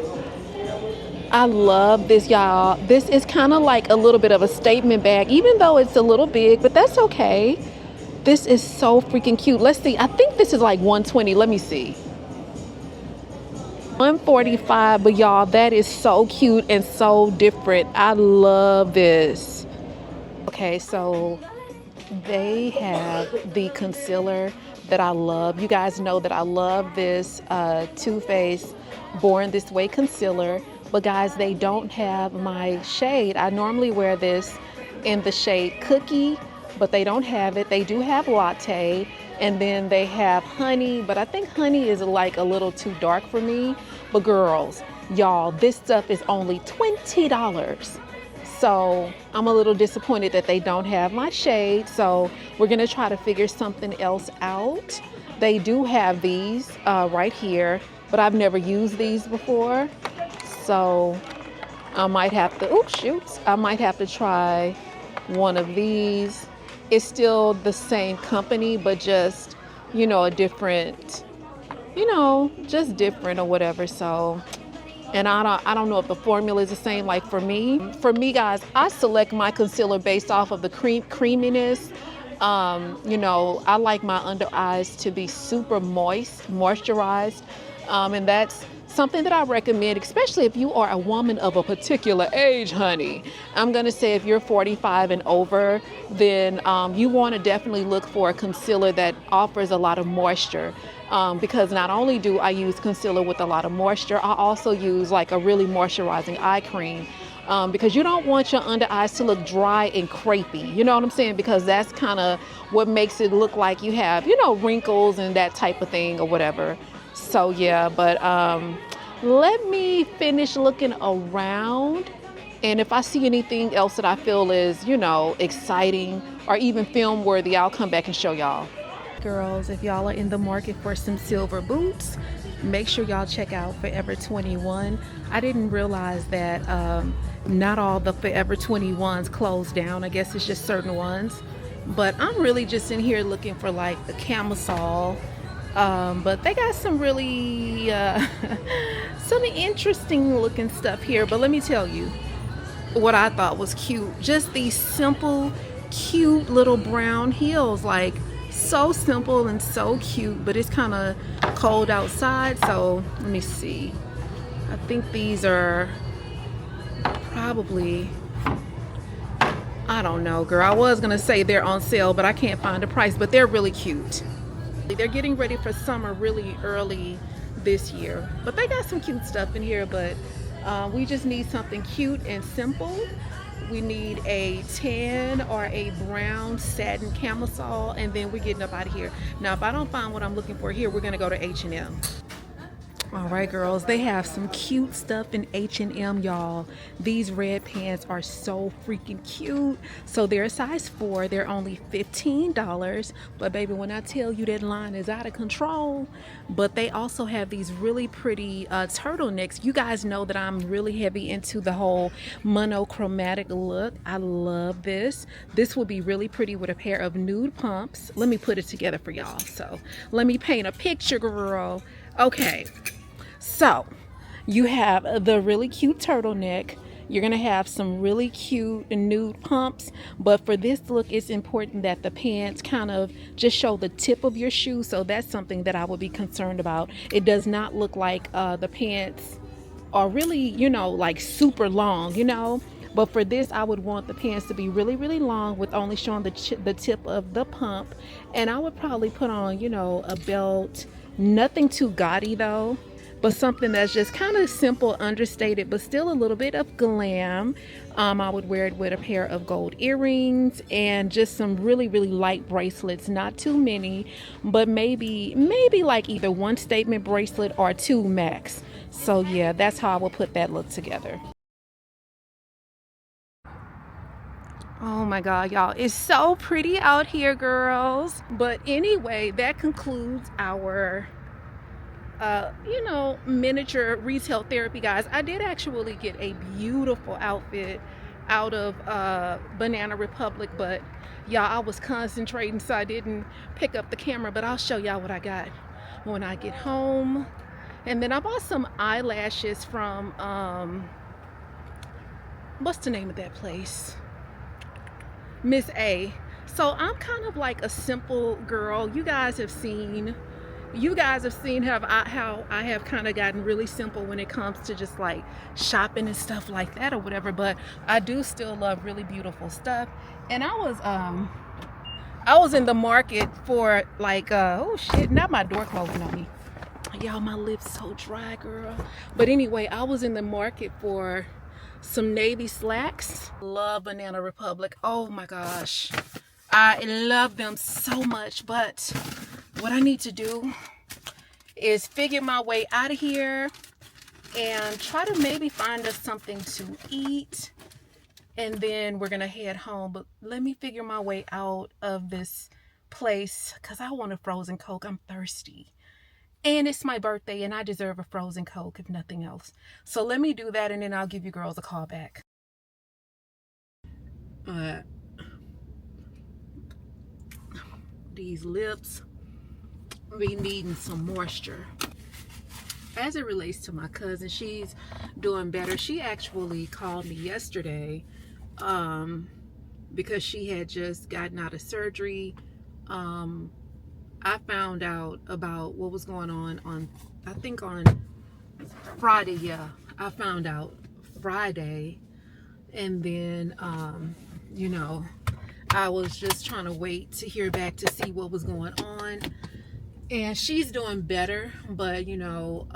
Speaker 1: I love this, y'all. This is kind of like a little bit of a statement bag, even though it's a little big, but that's okay. This is so freaking cute. Let's see. I think this is like $120. Let me see. $145, but y'all, that is so cute and so different. I love this. Okay, so they have the concealer that I love. You guys know that I love this Too Faced Born This Way concealer, but guys, they don't have my shade. I normally wear this in the shade Cookie, but they don't have it. They do have Latte, and then they have Honey, but I think Honey is like a little too dark for me. But girls, y'all, this stuff is only $20. So I'm a little disappointed that they don't have my shade. So we're gonna try to figure something else out. They do have these right here, but I've never used these before. So I might have to, oops, shoots. I might have to try one of these. It's still the same company, but just, you know, a different, you know, just different or whatever. So, and I don't know if the formula is the same. Like for me guys, I select my concealer based off of the creaminess. You know, I like my under eyes to be super moisturized, and that's something that I recommend, especially if you are a woman of a particular age, honey. I'm gonna say if you're 45 and over, then you want to definitely look for a concealer that offers a lot of moisture. Because not only do I use concealer with a lot of moisture, I also use like a really moisturizing eye cream. Because you don't want your under eyes to look dry and crepey, you know what I'm saying? Because that's kind of what makes it look like you have, you know, wrinkles and that type of thing or whatever. So yeah, but let me finish looking around, and if I see anything else that I feel is, you know, exciting or even film worthy, I'll come back and show y'all. Girls, if y'all are in the market for some silver boots, make sure y'all check out Forever 21. I didn't realize that not all the Forever 21s closed down. I guess it's just certain ones. But I'm really just in here looking for like the camisole. But they got some really some interesting looking stuff here. But let me tell you what I thought was cute. Just these simple, cute little brown heels. Like, so simple and so cute, but it's kind of cold outside, so let me see. I think these are probably, I don't know, girl. I was gonna say they're on sale, but I can't find a price, but they're really cute. They're getting ready for summer really early this year, but they got some cute stuff in here. But we just need something cute and simple. We need a tan or a brown satin camisole, and then we're getting up out of here. Now, if I don't find what I'm looking for here, we're gonna go to H&M. All right, girls, they have some cute stuff in H&M, y'all. These red pants are so freaking cute. So they're a size 4. They're only $15. But baby, when I tell you that line is out of control. But they also have these really pretty turtlenecks. You guys know that I'm really heavy into the whole monochromatic look. I love this. This will be really pretty with a pair of nude pumps. Let me put it together for y'all. So let me paint a picture, girl. Okay. So you have the really cute turtleneck. You're gonna have some really cute nude pumps, but for this look, it's important that the pants kind of just show the tip of your shoe. So that's something that I would be concerned about. It does not look like the pants are really, you know, like super long, you know. But for this, I would want the pants to be really, really long with only showing the tip of the pump. And I would probably put on, you know, a belt. Nothing too gaudy though, but something that's just kind of simple, understated, but still a little bit of glam. I would wear it with a pair of gold earrings and just some really, really light bracelets. Not too many, but maybe like either one statement bracelet or 2 max. So yeah, that's how I will put that look together. Oh my God, y'all, it's so pretty out here, girls. But anyway, that concludes our you know, miniature retail therapy, guys. I did actually get a beautiful outfit out of Banana Republic, but y'all, I was concentrating, so I didn't pick up the camera. But I'll show y'all what I got when I get home. And then I bought some eyelashes from what's the name of that place? Miss A. So I'm kind of like a simple girl. You guys have seen how I have kind of gotten really simple when it comes to just like shopping and stuff like that or whatever. But I do still love really beautiful stuff. And I was I was in the market for like, oh shit, not my door closing on me. Y'all, my lips so dry, girl. But anyway, I was in the market for some navy slacks. Love Banana Republic. Oh my gosh. I love them so much. But what I need to do is figure my way out of here and try to maybe find us something to eat. And then we're going to head home. But let me figure my way out of this place because I want a frozen Coke. I'm thirsty. And it's my birthday and I deserve a frozen Coke if nothing else. So let me do that and then I'll give you girls a call back. These lips be needing some moisture. As it relates to my cousin, she's doing better. She actually called me yesterday because she had just gotten out of surgery. I found out about what was going on I think on Friday. Yeah, I found out Friday. And then, you know, I was just trying to wait to hear back to see what was going on. And she's doing better, but, you know,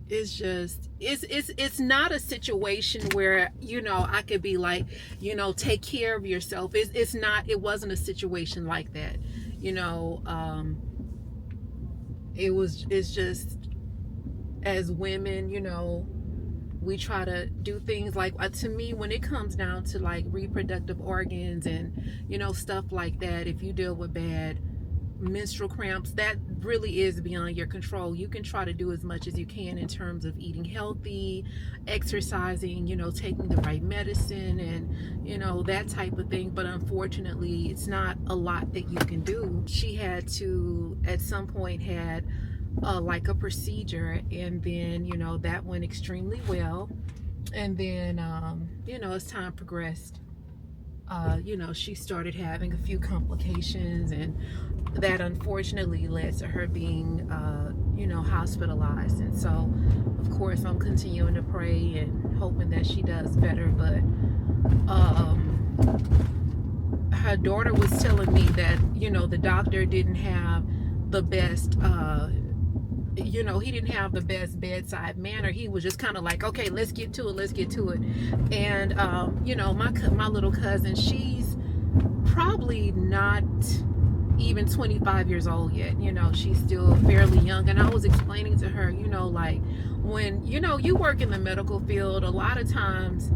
Speaker 1: it's just, it's not a situation where, you know, I could be like, you know, take care of yourself. It wasn't a situation like that, you know. It's just, as women, you know, we try to do things like, to me, when it comes down to like reproductive organs and, you know, stuff like that, if you deal with bad menstrual cramps, that really is beyond your control. You can try to do as much as you can in terms of eating healthy, exercising, you know, taking the right medicine and, you know, that type of thing. But unfortunately, it's not a lot that you can do. She had to, at some point, had like a procedure, and then, you know, that went extremely well. And then, you know, as time progressed, you know, she started having a few complications, and that unfortunately led to her being, you know, hospitalized. And so, of course, I'm continuing to pray and hoping that she does better. But her daughter was telling me that, you know, the doctor didn't have the best, you know, he didn't have the best bedside manner. He was just kind of like, okay, let's get to it. And, you know, my little cousin, she's probably not even 25 years old yet. You know, she's still fairly young. And I was explaining to her, you know, like, when, you know, you work in the medical field, a lot of times,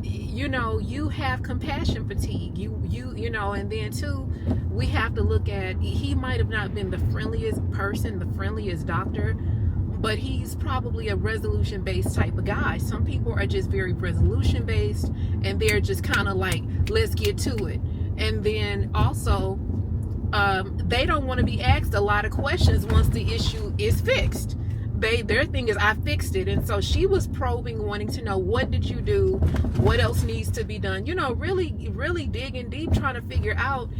Speaker 1: you know, you have compassion fatigue. You know, and then too, we have to look at, he might have not been the friendliest person, the friendliest doctor, but he's probably a resolution-based type of guy. Some people are just very resolution-based, and they're just kind of like, let's get to it. And then also, they don't want to be asked a lot of questions once the issue is fixed. Their thing is, I fixed it. And so she was probing, wanting to know, what did you do? What else needs to be done? You know, really, really digging deep, trying to figure out.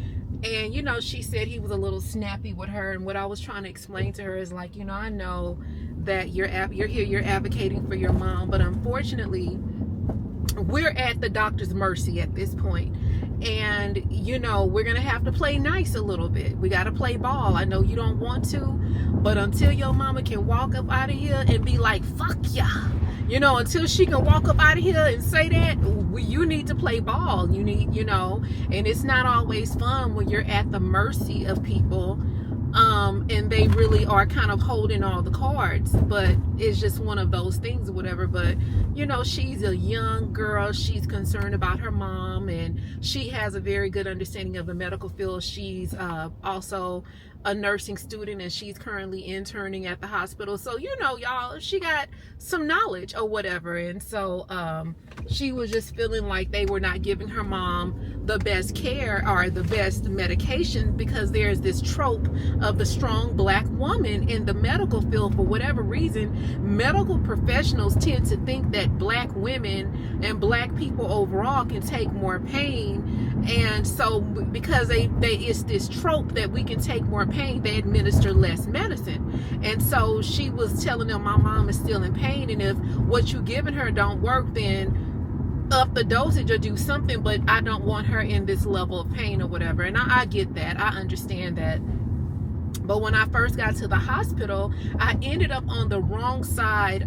Speaker 1: And, you know, she said he was a little snappy with her. And what I was trying to explain to her is like, you know, I know that you're here, you're advocating for your mom, but unfortunately, we're at the doctor's mercy at this point. And, you know, we're going to have to play nice a little bit. We got to play ball. I know you don't want to, but until your mama can walk up out of here and be like, fuck ya, you know, until she can walk up out of here and say that, you need to play ball. You need, you know, and it's not always fun when you're at the mercy of people. And they really are kind of holding all the cards, but it's just one of those things or whatever. But, you know, she's a young girl. She's concerned about her mom, and she has a very good understanding of the medical field. She's also a nursing student, and she's currently interning at the hospital. So, you know, y'all, she got some knowledge or whatever. And so she was just feeling like they were not giving her mom the best care or the best medication, because there's this trope of the strong black woman in the medical field. For whatever reason, medical professionals tend to think that black women and black people overall can take more pain. And so because it's this trope that we can take more pain, they administer less medicine. And so she was telling them, my mom is still in pain, and if what you giving her don't work, then up the dosage or do something, but I don't want her in this level of pain or whatever. And I get that. I understand that. But when I first got to the hospital, I ended up on the wrong side,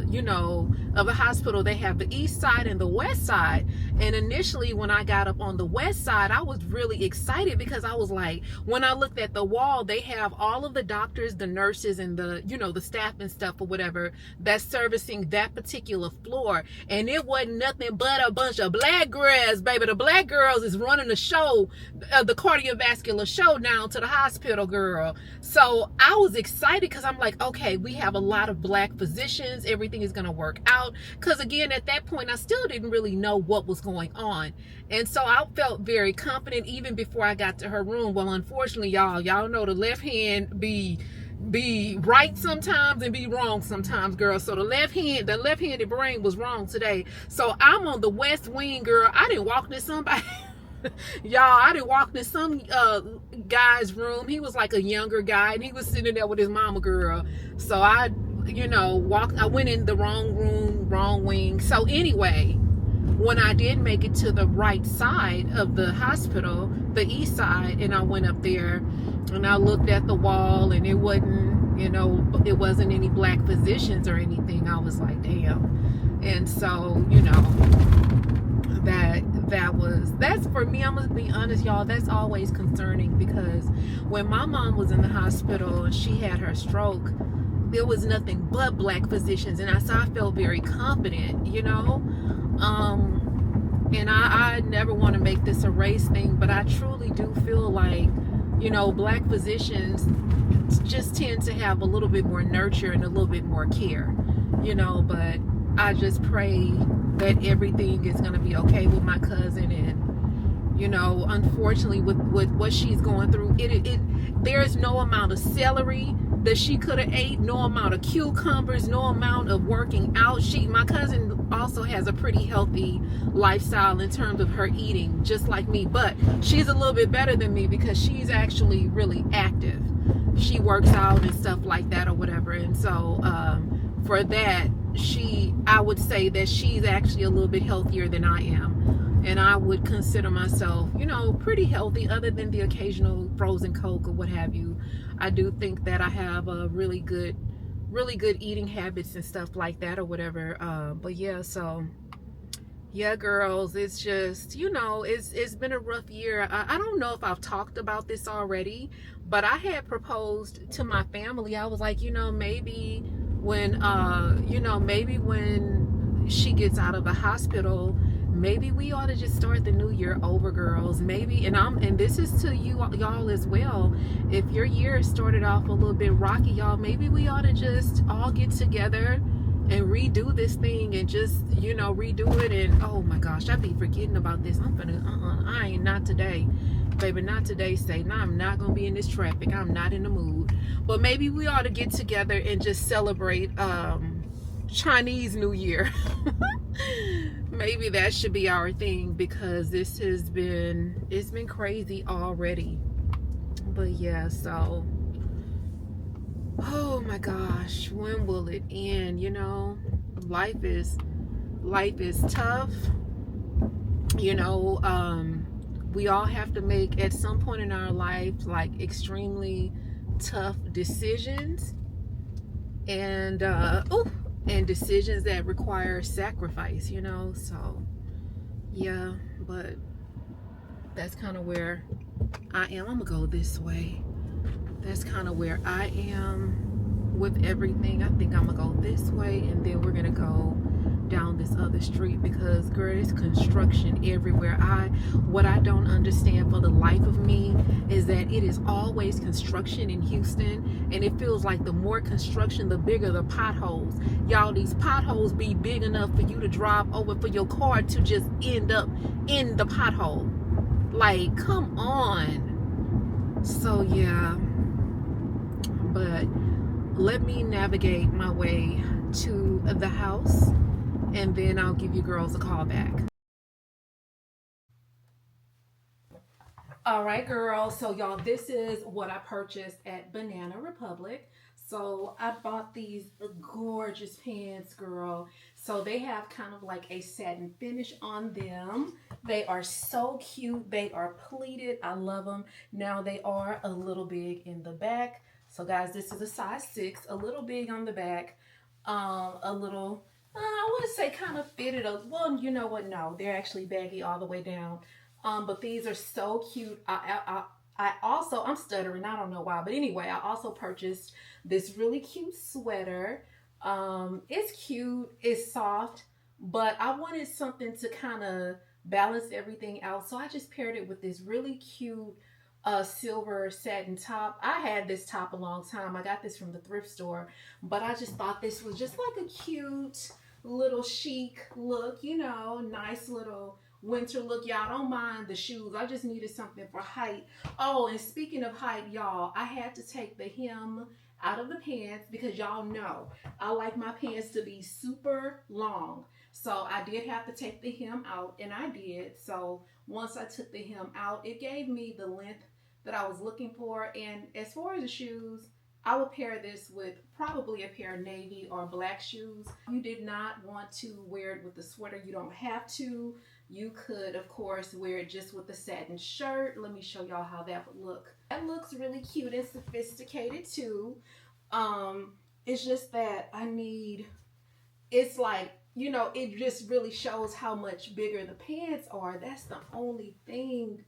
Speaker 1: you know, of the hospital. They have the east side and the west side. And initially, when I got up on the west side, I was really excited because I was like, when I looked at the wall, they have all of the doctors, the nurses, and the, you know, the staff and stuff or whatever that's servicing that particular floor. And it wasn't nothing but a bunch of black girls, baby. The black girls is running the show, the cardiovascular show down to the hospital, girl. So I was excited because I'm like, okay, we have a lot of black physicians. Everything is going to work out. Because again, at that point, I still didn't really know what was going on. And so I felt very confident even before I got to her room. Well, unfortunately, y'all know the left hand be right sometimes and be wrong sometimes, girl. So the left-handed brain was wrong today. So I'm on the west wing, girl. I didn't walk to somebody. Y'all, I didn't walk in some guy's room. He was like a younger guy, and he was sitting there with his mama, girl. So I, you know, I went in the wrong room, wrong wing. So anyway, when I did make it to the right side of the hospital, the east side, and I went up there and I looked at the wall, and it wasn't, you know, it wasn't any black physicians or anything. I was like, damn. And so, you know, that's for me. I'm gonna be honest, y'all, that's always concerning, because when my mom was in the hospital and she had her stroke, there was nothing but black physicians, and I felt very confident, you know. And I never want to make this a race thing, but I truly do feel like, you know, black physicians just tend to have a little bit more nurture and a little bit more care, you know. But I just pray that everything is going to be okay with my cousin. And, you know, unfortunately with what she's going through, there's no amount of celery that she could have ate, no amount of cucumbers, no amount of working out. My cousin also has a pretty healthy lifestyle in terms of her eating, just like me, but she's a little bit better than me because she's actually really active. She works out and stuff like that or whatever. And so for that, I would say that she's actually a little bit healthier than I am. And I would consider myself, you know, pretty healthy, other than the occasional frozen Coke or what have you. I do think that I have a really good eating habits and stuff like that or whatever. But yeah, so yeah, girls, it's just, you know, it's been a rough year. I don't know if I've talked about this already, but I had proposed to my family. I was like, you know, maybe when she gets out of the hospital, maybe we ought to just start the new year over, girls. Maybe, and this is to you y'all as well. If your year started off a little bit rocky, y'all, maybe we ought to just all get together and redo this thing and just, you know, redo it. And oh my gosh, I be forgetting about this. I'm gonna I ain't, not today, baby, not today, Satan. I'm not gonna be in this traffic. I'm not in the mood. But maybe we ought to get together and just celebrate Chinese New Year. Maybe that should be our thing, because it's been crazy already. But yeah, so oh my gosh, when will it end? You know, life is tough, you know. We all have to make, at some point in our life, like extremely tough decisions, and decisions that require sacrifice, you know. So yeah, but that's kind of where I am. I'm gonna go this way. That's kind of where I am with everything. I think I'm gonna go this way, and then we're gonna go down this other street, because girl, there's construction everywhere. What I don't understand for the life of me is that it is always construction in Houston, and it feels like the more construction, the bigger the potholes. Y'all, these potholes be big enough for you to drive over, for your car to just end up in the pothole. Like, come on. So yeah, but let me navigate my way to the house, and then I'll give you girls a call back. All right, girls. So y'all, this is what I purchased at Banana Republic. So I bought these gorgeous pants, girl. So they have kind of like a satin finish on them. They are so cute. They are pleated. I love them. Now they are a little big in the back. So guys, this is a size 6, a little big on the back, a little, I want to say kind of fitted. Well, you know what? No, they're actually baggy all the way down. But these are so cute. I also, I'm stuttering, I don't know why, but anyway, I also purchased this really cute sweater. It's cute, it's soft, but I wanted something to kind of balance everything out. So I just paired it with this really cute silver satin top. I had this top a long time. I got this from the thrift store, but I just thought this was just like a cute little chic look, you know, nice little winter look. Y'all, don't mind the shoes. I just needed something for height. Oh, and speaking of height, y'all, I had to take the hem out of the pants because y'all know I like my pants to be super long. So I did have to take the hem out, and I did. So once I took the hem out, it gave me the length that I was looking for. And as far as the shoes, I would pair this with probably a pair of navy or black shoes. If you did not want to wear it with the sweater, you don't have to. You could, of course, wear it just with the satin shirt. Let me show y'all how that would look. That looks really cute and sophisticated too. It's just that it's like, you know, it just really shows how much bigger the pants are. That's the only thing.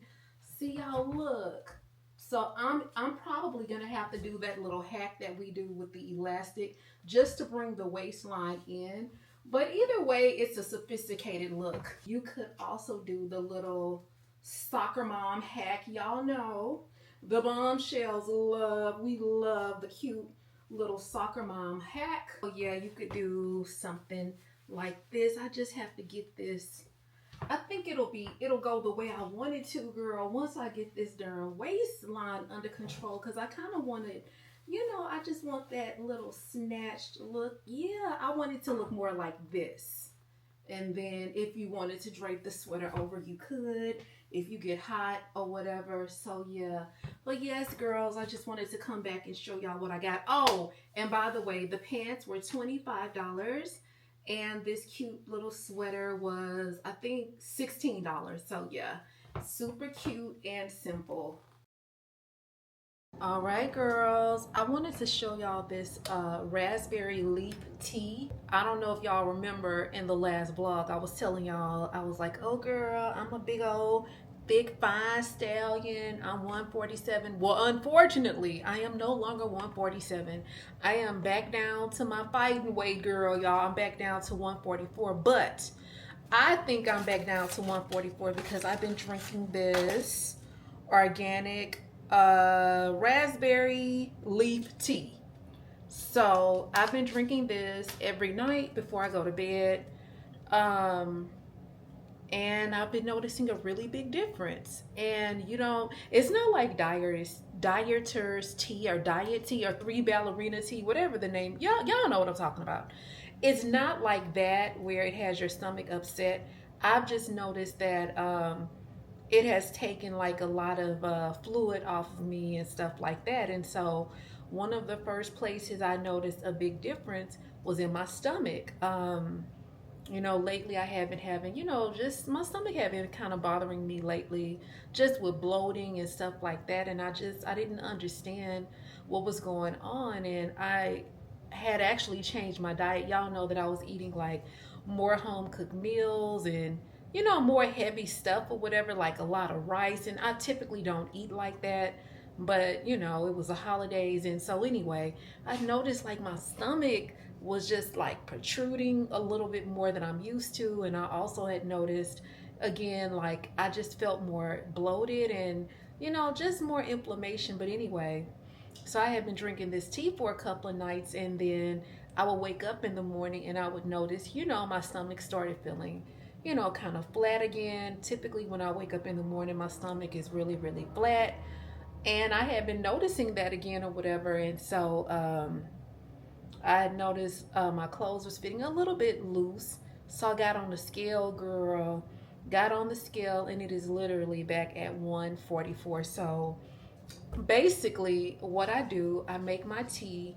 Speaker 1: See how look. So I'm probably gonna have to do that little hack that we do with the elastic just to bring the waistline in. But either way, it's a sophisticated look. You could also do the little soccer mom hack. Y'all know the bombshells we love the cute little soccer mom hack. Oh yeah, you could do something like this. I just have to get this. I think it'll go the way I want it to, girl, once I get this darn waistline under control, because I kind of want it, you know, I just want that little snatched look. Yeah, I want it to look more like this. And then if you wanted to drape the sweater over, you could, if you get hot or whatever. So yeah, but yes, girls, I just wanted to come back and show y'all what I got. Oh, and by the way, the pants were $25. And this cute little sweater was, I think, $16. So yeah, super cute and simple. All right, girls, I wanted to show y'all this raspberry leaf tee. I don't know if y'all remember in the last vlog, I was telling y'all, I was like, oh girl, I'm a big old thick fine stallion. I'm 147. Well, unfortunately, I am no longer 147. I am back down to my fighting weight, girl, y'all. I'm back down to 144, but I think I'm back down to 144 because I've been drinking this organic raspberry leaf tea. So I've been drinking this every night before I go to bed. And I've been noticing a really big difference. And you know, it's not like dieter's tea or diet tea or 3 ballerina tea, whatever the name. Y'all know what I'm talking about. It's not like that where it has your stomach upset. I've just noticed that it has taken like a lot of fluid off of me and stuff like that. And so one of the first places I noticed a big difference was in my stomach. You know, lately I have been having, you know, just my stomach had been kind of bothering me lately, just with bloating and stuff like that. And I didn't understand what was going on. And I had actually changed my diet. Y'all know that I was eating like more home cooked meals and, you know, more heavy stuff or whatever, like a lot of rice. And I typically don't eat like that. But, you know, it was the holidays. And so anyway, I noticed like my stomach was just like protruding a little bit more than I'm used to. And I also had noticed again, like I just felt more bloated and, you know, just more inflammation. But anyway, so I had been drinking this tea for a couple of nights, and then I would wake up in the morning and I would notice, you know, my stomach started feeling, you know, kind of flat again. Typically when I wake up in the morning, my stomach is really, really flat. And I had been noticing that again or whatever. And so I had noticed my clothes was fitting a little bit loose. So I got on the scale, girl. Got on the scale, and it is literally back at 144. So basically what I do, I make my tea,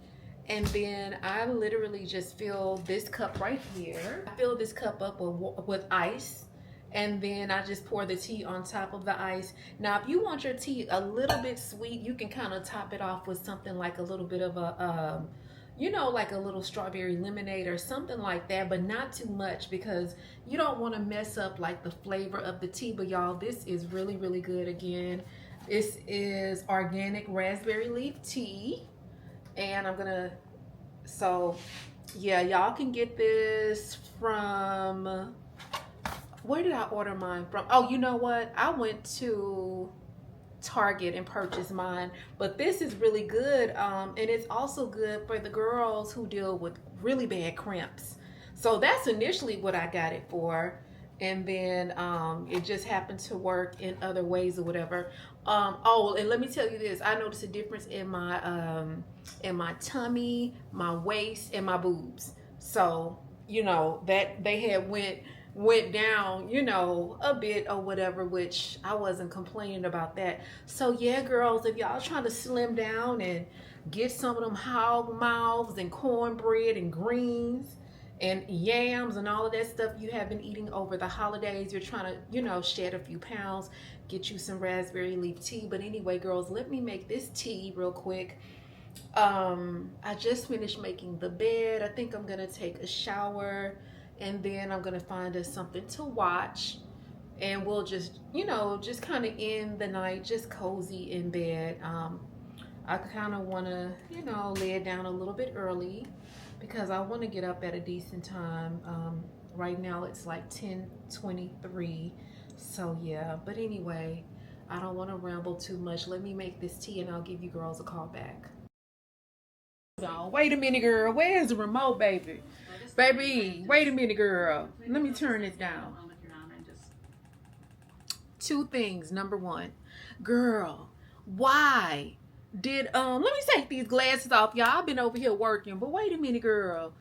Speaker 1: And then I literally just fill this cup right here. I fill this cup up with ice. And then I just pour the tea on top of the ice. Now, if you want your tea a little bit sweet, you can kind of top it off with something like a little bit of a, you know, like a little strawberry lemonade or something like that, but not too much because you don't want to mess up like the flavor of the tea. But y'all, this is really, really good. Again, this is organic raspberry leaf tea. And I'm gonna, so yeah, y'all can get this from, where did I order mine from? Oh, you know what? I went to Target and purchased mine, but this is really good. And it's also good for the girls who deal with really bad cramps. So that's initially what I got it for. And then it just happened to work in other ways or whatever. Oh, and let me tell you this. I noticed a difference in my tummy, my waist, and my boobs. So, you know, that they had went down, you know, a bit or whatever, which I wasn't complaining about that. So yeah, girls, if y'all trying to slim down and get some of them hog mouths and cornbread and greens and yams and all of that stuff you have been eating over the holidays, you're trying to, you know, shed a few pounds, get you some raspberry leaf tea. But anyway, girls, let me make this tea real quick. I just finished making the bed. I think I'm gonna take a shower, and then I'm gonna find us something to watch, and we'll just, you know, just kind of end the night just cozy in bed. I kind of want to, you know, lay it down a little bit early because I want to get up at a decent time. Right now it's like 10:23, so yeah. But anyway, I don't want to ramble too much. Let me make this tea and I'll give you girls a call back. Wait a minute, girl. Where's the remote, baby? Baby, wait a minute, girl. Let me turn this down. Two things. Number one, girl, why did let me take these glasses off, y'all. I've been over here working, but wait a minute, girl.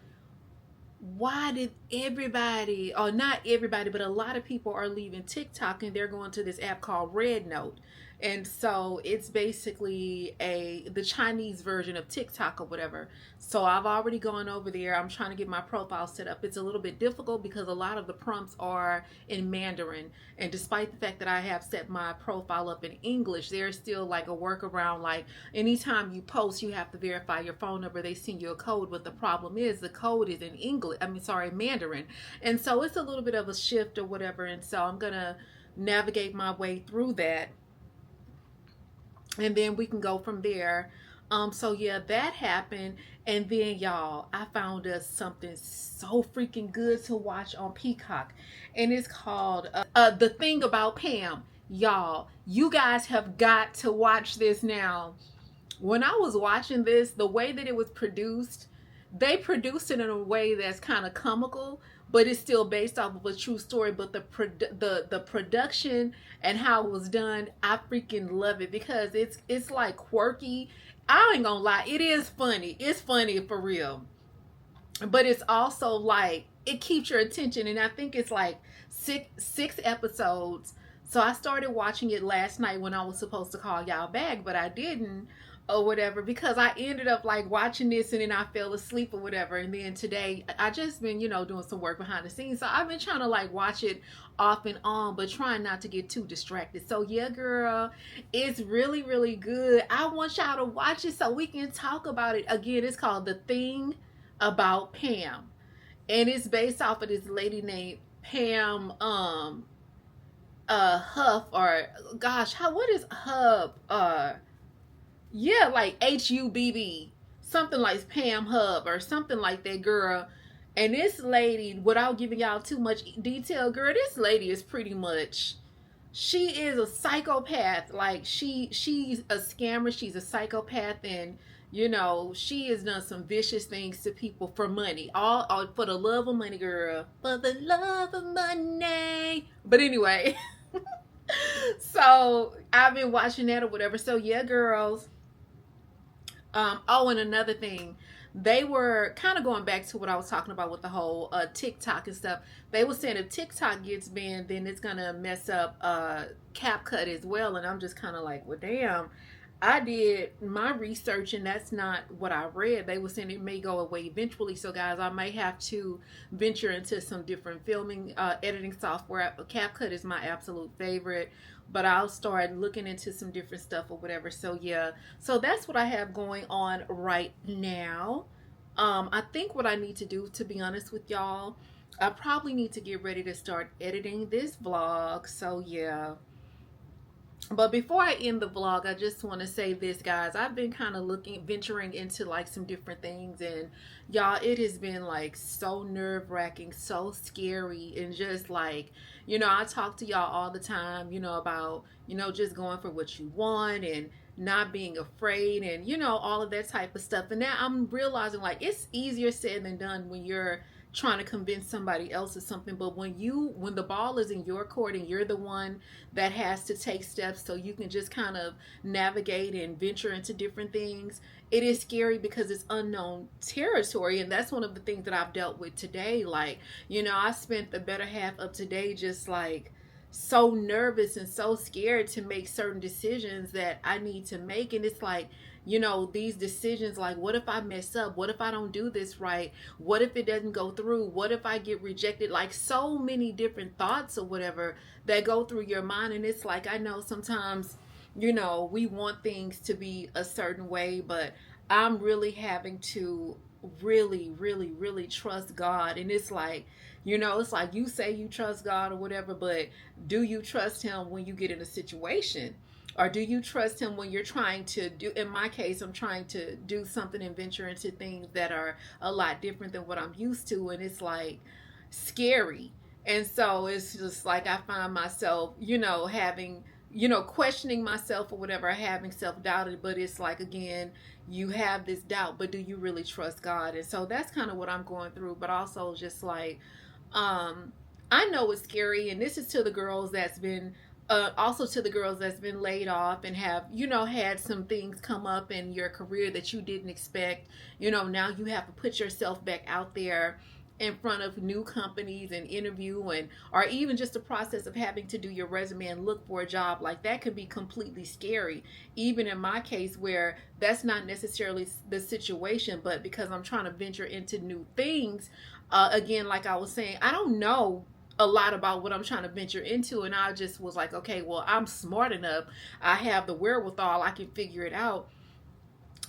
Speaker 1: Why did everybody, or not everybody, but a lot of people are leaving TikTok and they're going to this app called Red Note? And so it's basically the Chinese version of TikTok or whatever. So I've already gone over there. I'm trying to get my profile set up. It's a little bit difficult because a lot of the prompts are in Mandarin. And despite the fact that I have set my profile up in English, there's still like a workaround. Like anytime you post, you have to verify your phone number. They send you a code. But the problem is the code is in English. Mandarin. And so it's a little bit of a shift or whatever. And so I'm going to navigate my way through that. And then we can go from there. So yeah, that happened. And then y'all, I found us something so freaking good to watch on Peacock. And it's called The Thing About Pam. Y'all, you guys have got to watch this now. When I was watching this, the way that it was produced, they produced it in a way that's kind of comical, but it's still based off of a true story. But the production and how it was done, I freaking love it because it's like quirky. I ain't gonna lie, it is funny. It's funny for real, but it's also like it keeps your attention. And I think it's like six episodes. So I started watching it last night when I was supposed to call y'all back, but I didn't. Or whatever, because I ended up like watching this and then I fell asleep or whatever. And then today I just been, you know, doing some work behind the scenes. So I've been trying to like watch it off and on, but trying not to get too distracted. So yeah, girl, it's really, really good. I want y'all to watch it so we can talk about it. Again, it's called The Thing About Pam. And it's based off of this lady named Pam Huff, or gosh, what is Hub? Yeah, like Hubb, something like Pam Hub or something like that, girl. And this lady, without giving y'all too much detail, girl, this lady is pretty much, she is a psychopath. Like she's a scammer, she's a psychopath, and you know, she has done some vicious things to people for money. All for the love of money, girl. For the love of money. But anyway, so I've been watching that or whatever. So yeah, girls. Oh, and another thing, they were kind of going back to what I was talking about with the whole TikTok and stuff. They were saying if TikTok gets banned, then it's gonna mess up CapCut as well. And I'm just kind of like, well, damn, I did my research and that's not what I read. They were saying it may go away eventually. So guys, I may have to venture into some different filming, editing software. CapCut is my absolute favorite, but I'll start looking into some different stuff or whatever. So yeah, so that's what I have going on right now. I think what I need to do, to be honest with y'all, I probably need to get ready to start editing this vlog. So yeah. But before I end the vlog, I just want to say this, guys. I've been kind of venturing into like some different things, and y'all, it has been like so nerve-wracking, so scary, and just like, you know, I talk to y'all all the time, you know, about, you know, just going for what you want and not being afraid and, you know, all of that type of stuff. And now I'm realizing like it's easier said than done when you're trying to convince somebody else of something, but when the ball is in your court and you're the one that has to take steps so you can just kind of navigate and venture into different things, it is scary because it's unknown territory. And that's one of the things that I've dealt with today. Like, you know, I spent the better half of today just like so nervous and so scared to make certain decisions that I need to make. And it's like, you know, these decisions, like, what if I mess up? What if I don't do this right? What if it doesn't go through? What if I get rejected? Like so many different thoughts or whatever that go through your mind. And it's like, I know sometimes, you know, we want things to be a certain way, but I'm really having to really trust God. And it's like, you know, it's like you say you trust God or whatever, but do you trust him when you get in a situation? Or do you trust him when you're trying to do, in my case, I'm trying to do something and venture into things that are a lot different than what I'm used to, and it's like scary. And so it's just like I find myself, you know, having, you know, questioning myself or whatever, having self-doubted. But it's like, again, you have this doubt, but do you really trust God? And so that's kind of what I'm going through. But also just like, I know it's scary, and this is to the girls that's been also to the girls that's been laid off and have, you know, had some things come up in your career that you didn't expect. You know, now you have to put yourself back out there in front of new companies and interview, and or even just the process of having to do your resume and look for a job. Like that could be completely scary, even in my case where that's not necessarily the situation, but because I'm trying to venture into new things, again, like I was saying, I don't know a lot about what I'm trying to venture into, and I just was like, okay, well, I'm smart enough, I have the wherewithal, I can figure it out.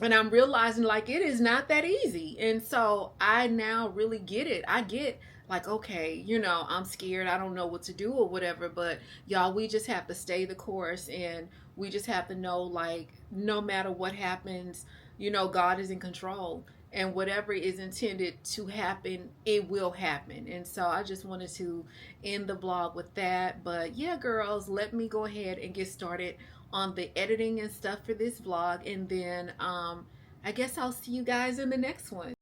Speaker 1: And I'm realizing like it is not that easy. And so I now really get it. I get like, okay, you know, I'm scared, I don't know what to do or whatever, but y'all, we just have to stay the course, and we just have to know, like, no matter what happens, you know, God is in control. And whatever is intended to happen, it will happen. And so I just wanted to end the vlog with that. But yeah, girls, let me go ahead and get started on the editing and stuff for this vlog. And then I guess I'll see you guys in the next one.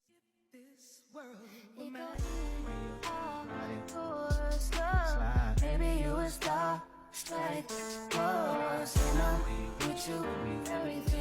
Speaker 2: Maybe you a star, static, everything.